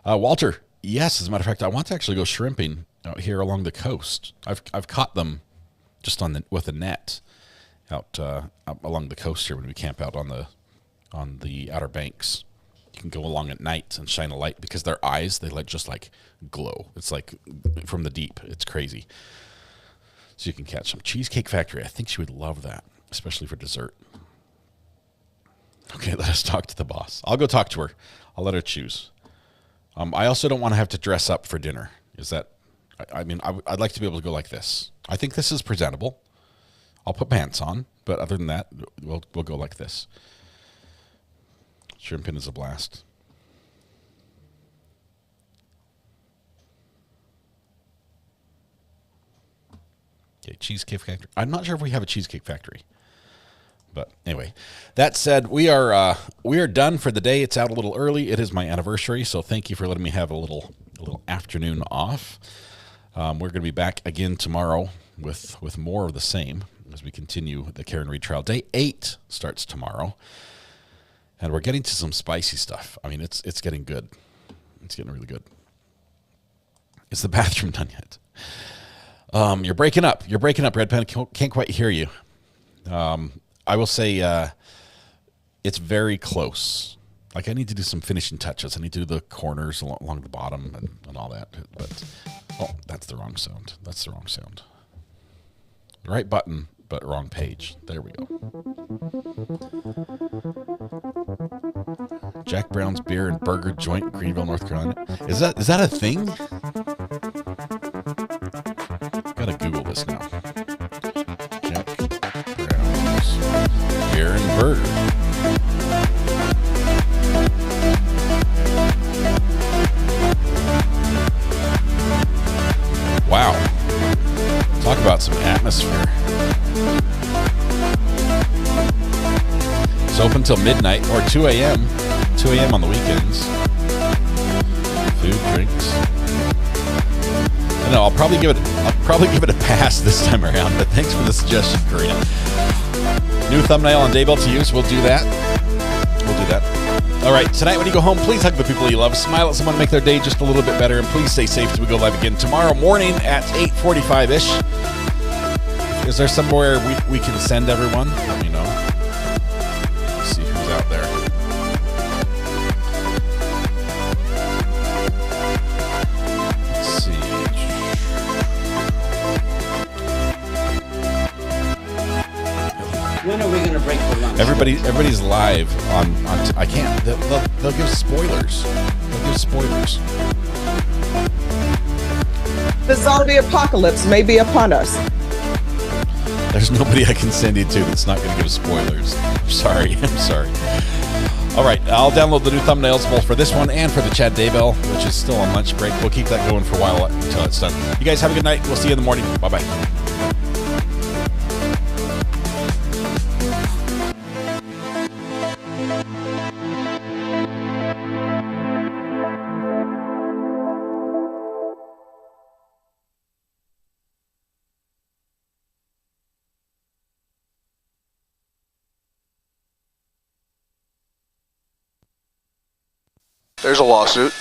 Walter, yes, as a matter of fact, I want to actually go shrimping out here along the coast. I've caught them just with a net. Out along the coast here when we camp out on the Outer Banks. You can go along at night and shine a light because their eyes, they just glow. It's like from the deep. It's crazy. So you can catch them. Cheesecake Factory. I think she would love that, especially for dessert. Okay, let us talk to the boss. I'll go talk to her. I'll let her choose. I also don't want to have to dress up for dinner. I'd like to be able to go like this. I think this is presentable. I'll put pants on, but other than that, we'll go like this. Shrimping is a blast. Cheesecake Factory. I'm not sure if we have a Cheesecake Factory. But anyway, that said, we are done for the day. It's out a little early. It is my anniversary, so thank you for letting me have a little afternoon off. We're going to be back again tomorrow with more of the same as we continue the Karen Reed trial. Day 8 starts tomorrow, and we're getting to some spicy stuff. I mean, it's getting good. It's getting really good. Is the bathroom done yet? You're breaking up. Red Pen. Can't quite hear you. I will say it's very close. Like, I need to do some finishing touches. I need to do the corners along the bottom and all that. But, that's the wrong sound. That's the wrong sound. The right button, but wrong page. There we go. Jack Brown's Beer and Burger Joint, Greenville, North Carolina. Is that a thing? Gotta Google this now. Jack Brown's Beer and Burger. Wow. Talk about some atmosphere. It's open till midnight or 2 a.m. 2 a.m. on the weekends. Food, drinks. I know, I'll probably give it a pass this time around, but thanks for the suggestion, Karina. New thumbnail on Daybell to use. We'll do that. All right, tonight when you go home, please hug the people you love. Smile at someone, make their day just a little bit better, and please stay safe till we go live again tomorrow morning at 8:45-ish. Is there somewhere we can send everyone? Let me know. Let's see who's out there. Let's see. When are we going to break for lunch? Everybody's live on I can't. They'll give spoilers. The zombie apocalypse may be upon us. There's nobody I can send you to that's not going to give spoilers. I'm sorry. All right, I'll download the new thumbnails both for this one and for the Chad Daybell, which is still on lunch break. We'll keep that going for a while until it's done. You guys have a good night. We'll see you in the morning. Bye-bye. There's a lawsuit.